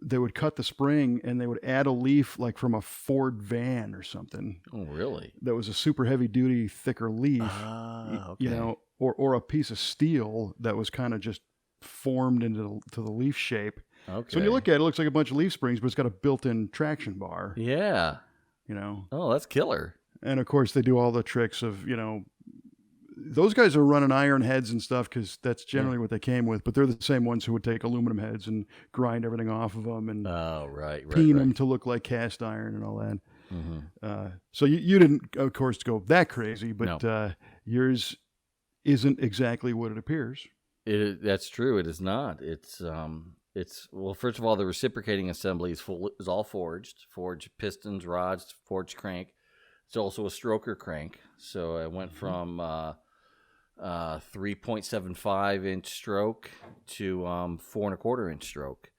they would cut the spring and they would add a leaf like from a Ford van or something. Oh, really? That was a super heavy duty, thicker leaf, okay. or a piece of steel that was kind of just formed into the leaf shape. Okay. So when you look at it, it looks like a bunch of leaf springs, but it's got a built-in traction bar. Yeah. Oh, that's killer. And of course, they do all the tricks of, those guys are running iron heads and stuff because that's generally what they came with. But they're the same ones who would take aluminum heads and grind everything off of them and peen them to look like cast iron and all that. Mm-hmm. So you didn't, of course, go that crazy, but yours isn't exactly what it appears. That's true. It is not. It's well, first of all, the reciprocating assembly is all forged pistons, rods, forged crank. It's also a stroker crank. So I went from 3.75 inch stroke to 4.25 inch stroke,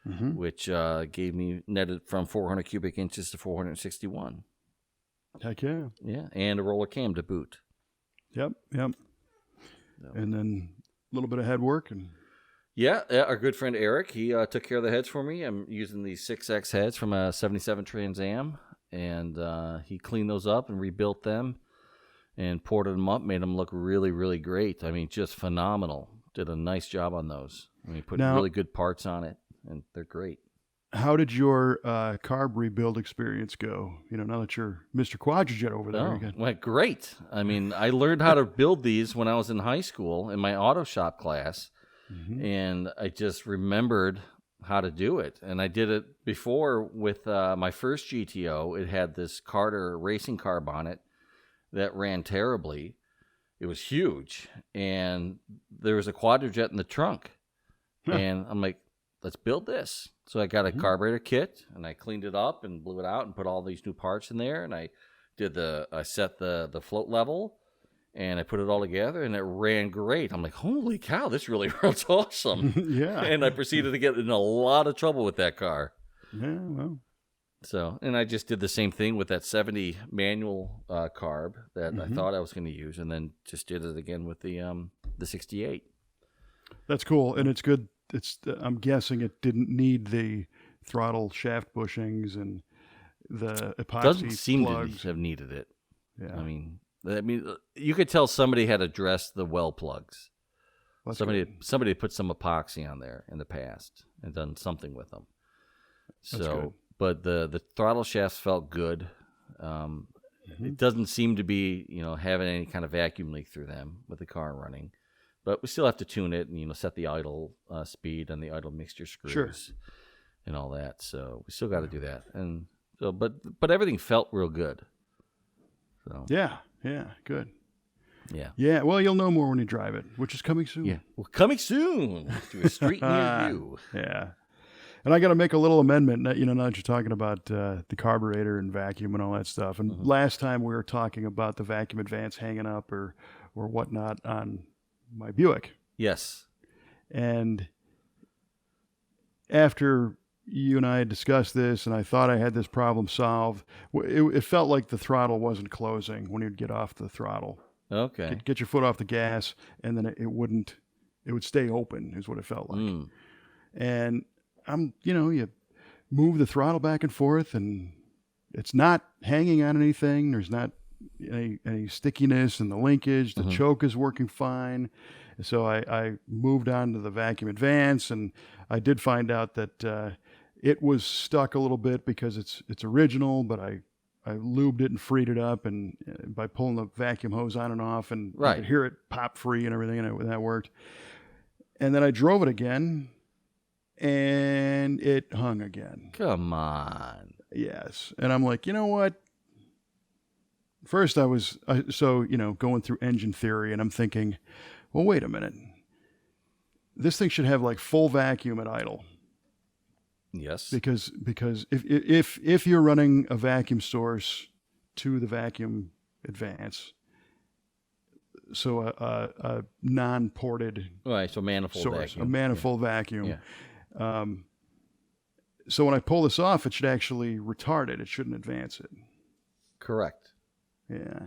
which gave me netted from 400 cubic inches to 461. Heck yeah. Yeah, and a roller cam to boot. Yep. And then a little bit of head work and Yeah, our good friend Eric, he took care of the heads for me. I'm using these 6X heads from a 77 Trans Am, and he cleaned those up and rebuilt them and ported them up, made them look really, really great. I mean, just phenomenal. Did a nice job on those. I mean, put Now, really good parts on it, and they're great. how did your carb rebuild experience go? Now that you're Mr. Quadrajet over there. Oh, went great. I mean, I learned how to build these when I was in high school in my auto shop class. And I just remembered how to do it. And I did it before with my first GTO. It had this Carter racing carb on it that ran terribly. It was huge. And there was a Quadrajet in the trunk. And I'm like, let's build this. So I got a carburetor kit, and I cleaned it up and blew it out and put all these new parts in there. And I set the float level. And I put it all together, and it ran great. I'm like, holy cow, this really runs awesome. Yeah. And I proceeded to get in a lot of trouble with that car. Yeah, well. So, and I just did the same thing with that 70 manual carb that I thought I was going to use, and then just did it again with the 68. That's cool, and it's good. I'm guessing it didn't need the throttle shaft bushings and the epoxy Doesn't seem plugs. to have needed it. Yeah. I mean, you could tell somebody had addressed the well plugs. That's Somebody put some epoxy on there in the past and done something with them. That's good. But the throttle shafts felt good. It doesn't seem to be having any kind of vacuum leak through them with the car running. But we still have to tune it and set the idle speed and the idle mixture screws and all that. So we still got to do that. And so, but everything felt real good. So Yeah, good. yeah. Yeah, well, you'll know more when you drive it, which is coming soon. Yeah. Well, coming soon to a street near you. Yeah. And I got to make a little amendment. Now that you're talking about the carburetor and vacuum and all that stuff. And last time we were talking about the vacuum advance hanging up or whatnot on my Buick. Yes. And after you and I had discussed this, and I thought I had this problem solved, it felt like the throttle wasn't closing when you'd get off the throttle. Okay. Get your foot off the gas, and then it would stay open, is what it felt like. And you move the throttle back and forth, and it's not hanging on anything. There's not any stickiness in the linkage. The choke is working fine. So I moved on to the vacuum advance, and I did find out that it was stuck a little bit because it's original, but I lubed it and freed it up, and by pulling the vacuum hose on and off, and I could hear it pop free and everything, and that worked. And then I drove it again, and it hung again. Come on. Yes. And I'm like, you know what? First I was going through engine theory, and I'm thinking, well, wait a minute. This thing should have like full vacuum at idle. Yes. Because if you're running a vacuum source to the vacuum advance, so a non-ported so manifold source, vacuum. a manifold vacuum. Yeah. So when I pull this off, it should actually retard it. It shouldn't advance it. Correct. Yeah.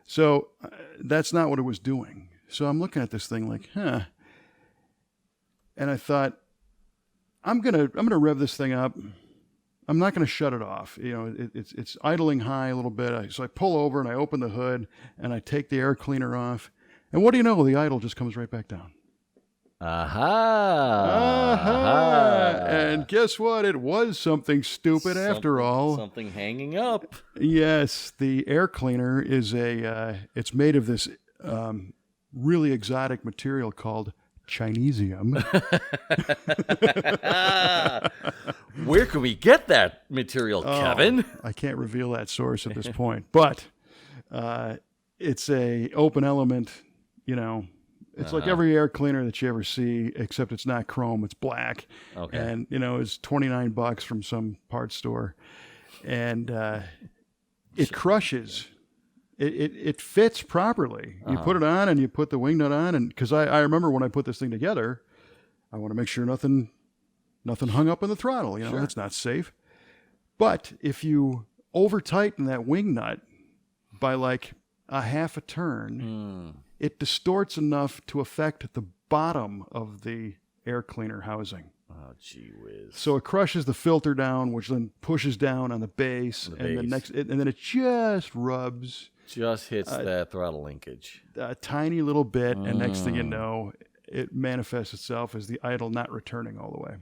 So that's not what it was doing. So I'm looking at this thing like, and I thought, I'm gonna rev this thing up. I'm not gonna shut it off. It's idling high a little bit. So I pull over and I open the hood and I take the air cleaner off. And what do you know? The idle just comes right back down. Aha! And guess what? It was something stupid after all. Something hanging up. Yes, the air cleaner is it's made of this really exotic material called Chinesium. Where can we get that material, Kevin? I can't reveal that source at this point, but it's a open element, It's like every air cleaner that you ever see, except it's not chrome, it's black. Okay. And, it's $29 from some parts store. And it crushes. It fits properly. You put it on and you put the wing nut on. And because I remember when I put this thing together, I want to make sure nothing hung up in the throttle. Sure. That's not safe. But if you over tighten that wing nut by like a half a turn, it distorts enough to affect the bottom of the air cleaner housing. Oh, gee whiz. So it crushes the filter down, which then pushes down on the base, and then it just rubs. Just hits that throttle linkage. A tiny little bit, and next thing you know, it manifests itself as the idle not returning all the way.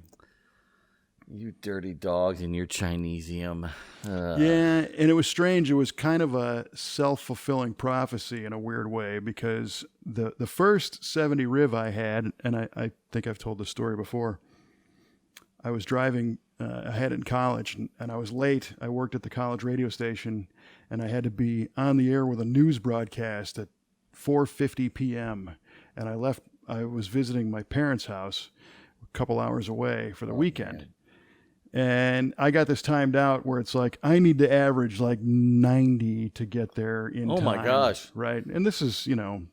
You dirty dogs in your Chinesium. Yeah, and it was strange. It was kind of a self-fulfilling prophecy in a weird way, because the first 70 Riv I had, and I think I've told this story before, I was driving, I had it in college, and I was late. I worked at the college radio station, and I had to be on the air with a news broadcast at 4:50 p.m., and I was visiting my parents' house a couple hours away for the weekend. Man. And I got this timed out where it's like, I need to average like 90 to get there in time. Oh, my gosh. Right. And this is,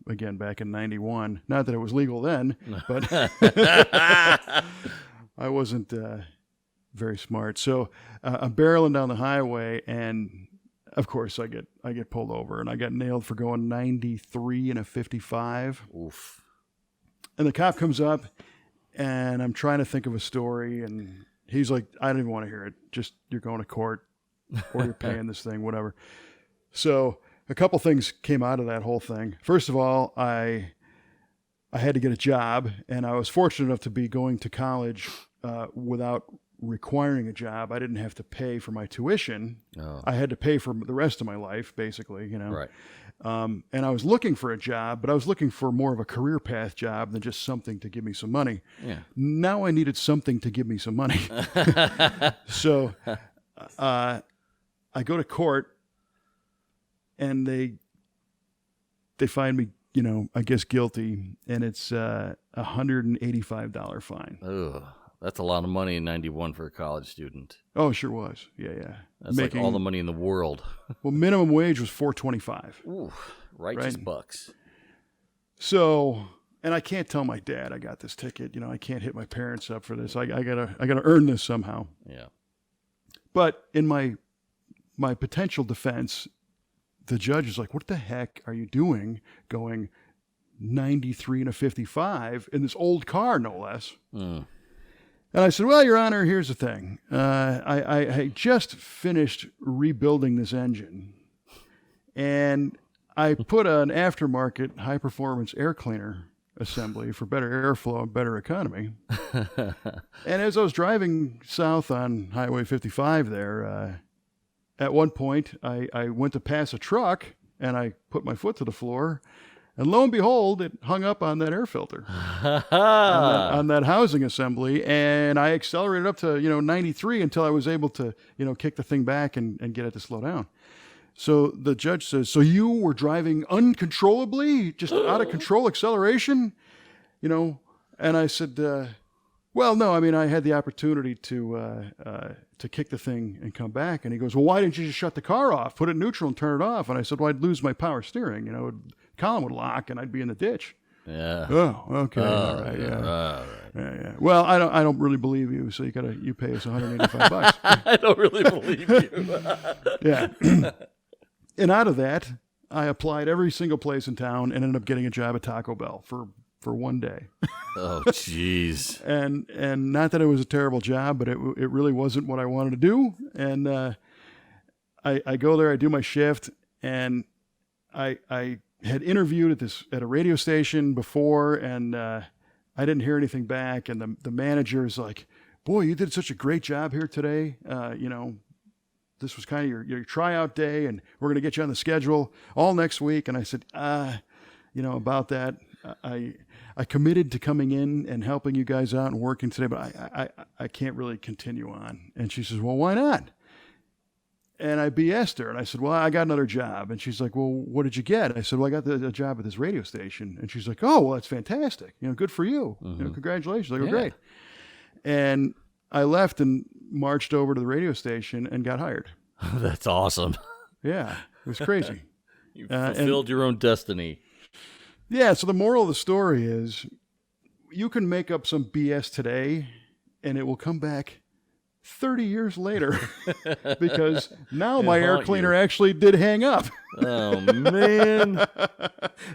again, back in 91. Not that it was legal then, but I wasn't very smart. So I'm barreling down the highway, and of course I get pulled over, and I got nailed for going 93 in a 55. Oof. And the cop comes up, and I'm trying to think of a story, and he's like, I don't even want to hear it. Just, you're going to court, or you're paying this thing, whatever. So a couple things came out of that whole thing. First of all, I had to get a job, and I was fortunate enough to be going to college without requiring a job. I didn't have to pay for my tuition. Oh. I had to pay for the rest of my life, basically, Right. And I was looking for a job, but I was looking for more of a career path job than just something to give me some money. Yeah. Now I needed something to give me some money. So I go to court, and they find me, I guess guilty, and it's a $185 fine. Ugh. That's a lot of money in 91 for a college student. Oh, it sure was. Yeah. That's like all the money in the world. Well, minimum wage was $4.25. Ooh, righteous bucks. So, and I can't tell my dad I got this ticket. I can't hit my parents up for this. I gotta earn this somehow. Yeah. But in my potential defense, the judge is like, "What the heck are you doing going 93 and a 55 in this old car, no less?" And I said, "Well, Your Honor, here's the thing. I just finished rebuilding this engine, and I put an aftermarket high-performance air cleaner assembly for better airflow and better economy. And as I was driving south on Highway 55 there, at one point, I went to pass a truck, and I put my foot to the floor, and lo and behold, it hung up on that air filter, on that housing assembly, and I accelerated up to 93 until I was able to kick the thing back and get it to slow down. So the judge says, "So you were driving uncontrollably, just out of control acceleration, And I said, "Well, no. I mean, I had the opportunity to kick the thing and come back." And he goes, "Well, why didn't you just shut the car off, put it in neutral, and turn it off?" And I said, "Well, I'd lose my power steering. Column would lock, and I'd be in the ditch." Yeah. Oh, okay. All right. Yeah. All right. Yeah. Well, I don't really believe you, so you pay us $185. I don't really believe you. Yeah. And out of that, I applied every single place in town and ended up getting a job at Taco Bell for one day. Oh, jeez. And not that it was a terrible job, but it really wasn't what I wanted to do. And I go there, I do my shift, and I had interviewed at a radio station before, and I didn't hear anything back. And the manager is like, "Boy, you did such a great job here today. This was kind of your tryout day, and we're going to get you on the schedule all next week." And I said, about that, I committed to coming in and helping you guys out and working today, but I can't really continue on. And she says, "Well, why not?" And I BS'd her, and I said, "Well, I got another job." And she's like, "Well, what did you get?" I said, "Well, I got a job at this radio station." And she's like, "Oh, well, that's fantastic. Good for you. Mm-hmm. Congratulations. They were great." And I left and marched over to the radio station and got hired. That's awesome. Yeah, it was crazy. You fulfilled your own destiny. Yeah, so the moral of the story is you can make up some BS today, and it will come back 30 years later because now my air cleaner actually did hang up. Oh, man.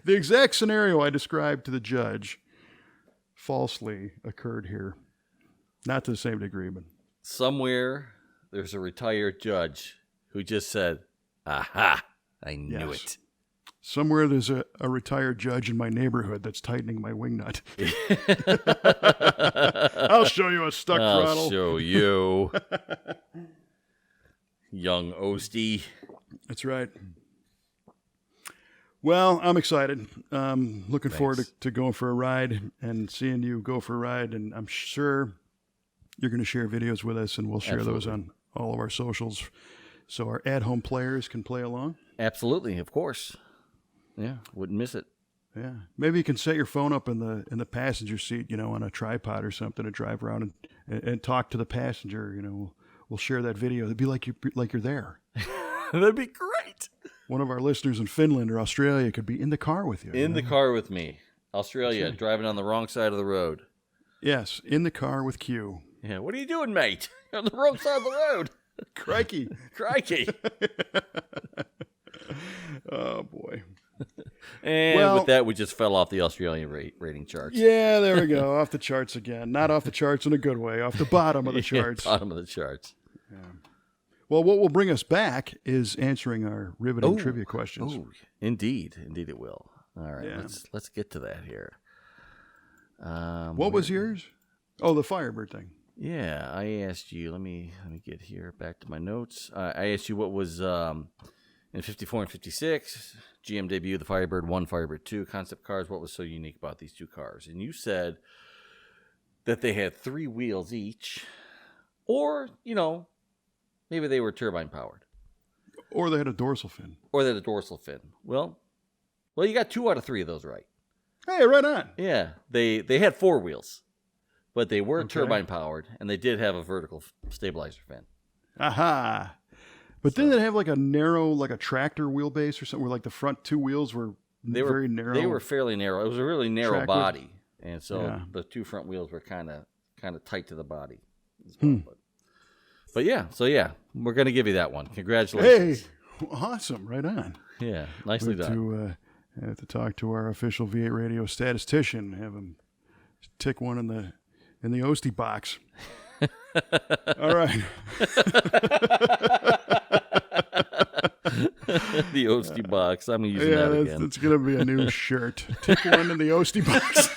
The exact scenario I described to the judge falsely occurred here. Not to the same degree, but Somewhere there's a retired judge who just said, "Aha, I knew Yes. it." somewhere there's a retired judge in my neighborhood that's tightening my wing nut. I'll show you a stuck I'll throttle. show you. Young Ostie. That's right. Well, I'm excited. Looking forward to going for a ride and seeing you go for a ride. And I'm sure you're going to share videos with us, and we'll share those on all of our socials so our at-home players can play along. Absolutely, of course. Yeah, wouldn't miss it. Yeah, maybe you can set your phone up in the passenger seat, on a tripod or something to drive around and talk to the passenger. We'll share that video. It'd be like you're there. That'd be great. One of our listeners in Finland or Australia could be in the car with you. In the car with me. Australia, driving on the wrong side of the road. Yes, in the car with Q. Yeah, what are you doing, mate? You're on the wrong side of the road. Crikey. Crikey. Oh, boy. And with that, we just fell off the Australian rating charts. Yeah, there we go. Off the charts again. Not off the charts in a good way. Off the bottom of the charts. Bottom of the charts. Yeah. Well, what will bring us back is answering our riveting trivia questions. Oh, indeed. Indeed it will. All right, Yeah. let's get to that here. What was yours? Oh, the Firebird thing. Yeah, I asked you. Let me get here back to my notes. I asked you what was in 54 and 56. GM debuted the Firebird 1, Firebird 2 concept cars. What was so unique about these two cars? And you said that they had 3 wheels each, or maybe they were turbine powered, Or they had a dorsal fin. or they had a dorsal fin. Well, you got 2 out of 3 of those right. Hey, right on. Yeah, they had 4 wheels, but they were turbine powered, and they did have a vertical stabilizer fin. Aha. But didn't it have like a narrow, like a tractor wheelbase or something where like the front 2 wheels were very narrow? They were fairly narrow. It was a really narrow Track body, and so Yeah. the 2 front wheels were kind of tight to the body. As well. But yeah, we're gonna give you that one. Congratulations! Hey, awesome! Right on. Yeah, nicely done. Have to talk to our official V8 radio statistician. Have him tick one in the Ostie box. All right. The Ostie box. I'm using that again. That's going to be a new shirt. Tick one in the Ostie box.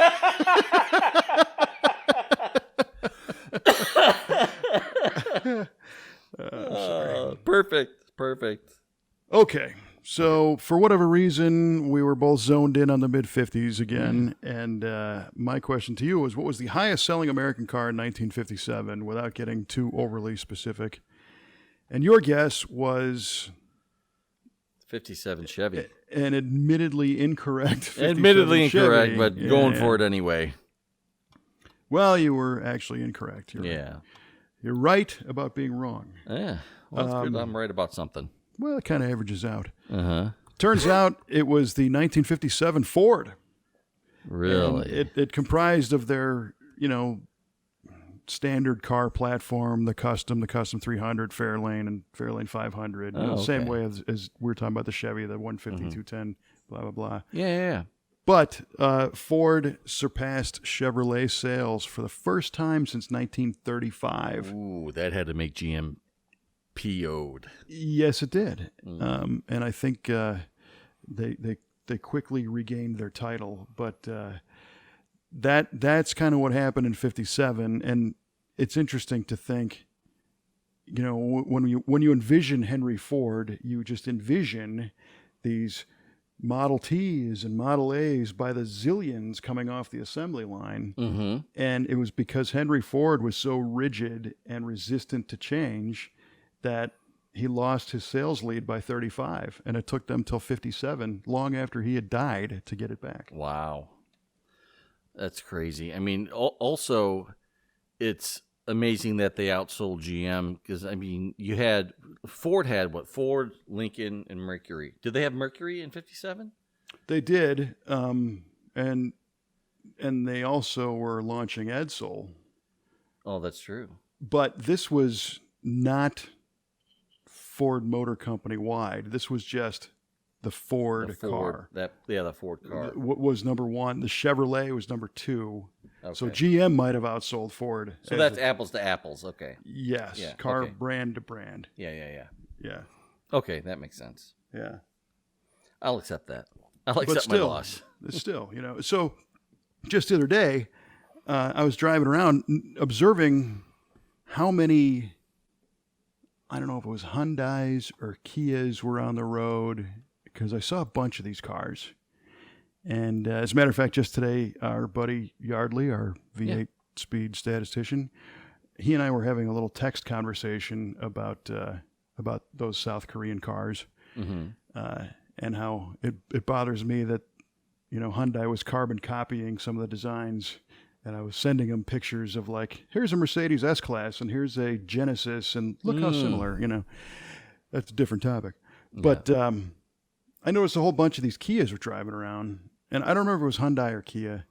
Perfect. Okay. So, for whatever reason, we were both zoned in on the mid-50s again. And my question to you was, what was the highest-selling American car in 1957 without getting too overly specific? And your guess was 57 Chevy. an admittedly incorrect 57 Admittedly incorrect, Chevy. but going for it anyway. Well, you were actually incorrect. You're right about being wrong. Yeah. Well, that's good. I'm right about something. Well, it kind of averages out. Uh-huh. Turns out it was the 1957 Ford. Really? And it comprised of their, standard car platform, the custom 300, Fairlane, and Fairlane 500. Same way as we were talking about the Chevy, the 150, 210, blah, blah, blah. Yeah. But Ford surpassed Chevrolet sales for the first time since 1935. Ooh, that had to make GM PO'd. Yes, it did. And I think they quickly regained their title. But that's kind of what happened in 57. And it's interesting to think, when you envision Henry Ford, you just envision these Model Ts and Model As by the zillions coming off the assembly line. Mm-hmm. And it was because Henry Ford was so rigid and resistant to change that he lost his sales lead by 35, and it took them till 57, long after he had died, to get it back. Wow. That's crazy. I mean, also, it's amazing that they outsold GM because, Ford had what? Ford, Lincoln, and Mercury. Did they have Mercury in 57? They did, and they also were launching Edsel. Oh, that's true. But this was not Ford Motor Company wide. This was just the Ford car. The Ford car. Was number one. The Chevrolet was number 2. So GM might have outsold Ford. So that's apples to apples. Okay. Yes. Yeah, Car okay. brand to brand. Yeah. Yeah. Okay, that makes sense. Yeah. I'll accept that. I'll accept my loss. Still, So just the other day, I was driving around observing how many, I don't know if it was Hyundais or Kias were on the road, because I saw a bunch of these cars. And as a matter of fact, just today, our buddy Yardley, our V8 speed statistician, he and I were having a little text conversation about those South Korean cars, and how it bothers me that, Hyundai was carbon copying some of the designs, and I was sending him pictures of, like, here's a Mercedes S-Class and here's a Genesis, and look how similar, That's a different topic. But I noticed a whole bunch of these Kias were driving around, and I don't remember if it was Hyundai or Kia,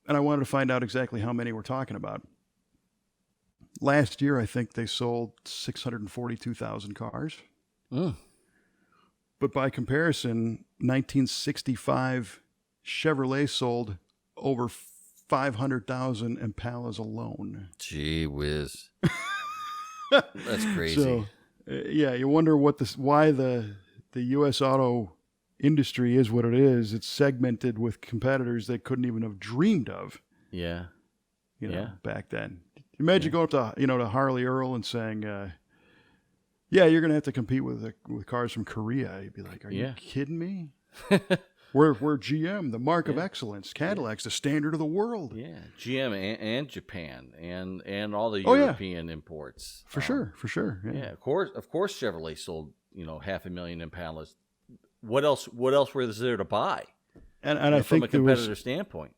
and I wanted to find out exactly how many we're talking about. Last year, I think they sold 642,000 cars. But by comparison, 1965 Chevrolet sold over 500,000 Impalas alone. Gee whiz. That's crazy. So, you wonder why the U.S. auto industry is what it is. It's segmented with competitors they couldn't even have dreamed of. Yeah. Back then. Imagine going up to to Harley Earl and saying, you're going to have to compete with cars from Korea. You'd be like, are you kidding me? We're GM, the mark of excellence. Cadillac's the standard of the world. Yeah, GM and Japan and all the European imports. For sure. Yeah, of course Chevrolet sold 500,000 Impalas. What else was there to buy? And I think from a competitor standpoint.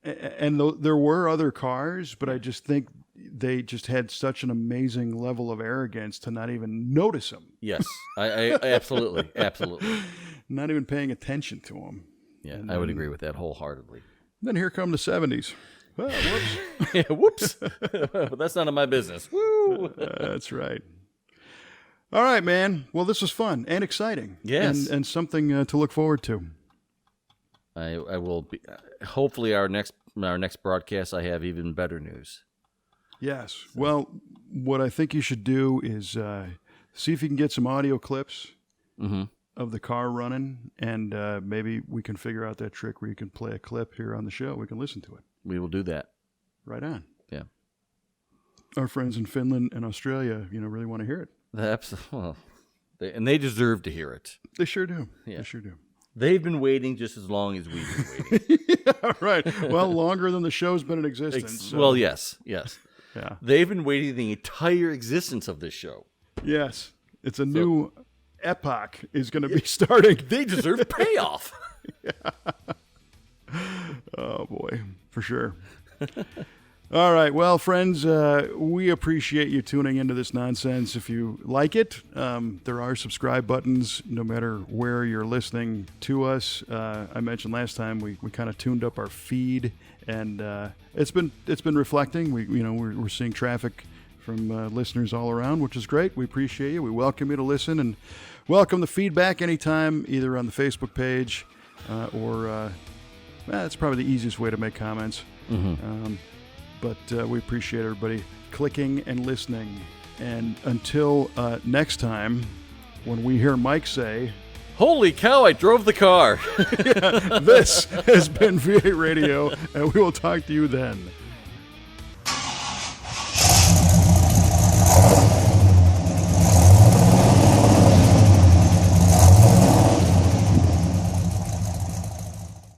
And there were other cars, but I just think they just had such an amazing level of arrogance to not even notice them. Yes, I absolutely. Not even paying attention to them. Yeah, and I would agree with that wholeheartedly. Then here come the 70s. Well, whoops. Yeah, whoops. But that's none of my business. Woo! That's right. All right, man. Well, this was fun and exciting. Yes. And something to look forward to. I will be. Hopefully, our next broadcast, I have even better news. Yes. Well, what I think you should do is see if you can get some audio clips of the car running, and maybe we can figure out that trick where you can play a clip here on the show. We can listen to it. We will do that. Right on. Yeah. Our friends in Finland and Australia, really want to hear it. Absolutely. And they deserve to hear it. They sure do. Yeah. They sure do. They've been waiting just as long as we've been waiting. Yeah, right. Well, longer than the show's been in existence. So. Well, yes. Yeah. They've been waiting the entire existence of this show. Yes. It's a new epoch is going to be starting. They deserve payoff. Yeah. Oh, boy. For sure. All right. Well, friends, we appreciate you tuning into this nonsense. If you like it, there are subscribe buttons no matter where you're listening to us. I mentioned last time we kind of tuned up our feed, and it's been reflecting. We're seeing traffic from listeners all around, which is great. We appreciate you. We welcome you to listen, and welcome the feedback anytime, either on the Facebook page or that's probably the easiest way to make comments. But we appreciate everybody clicking and listening. And until next time, when we hear Mike say, "Holy cow, I drove the car." This has been V8 Radio, and we will talk to you then.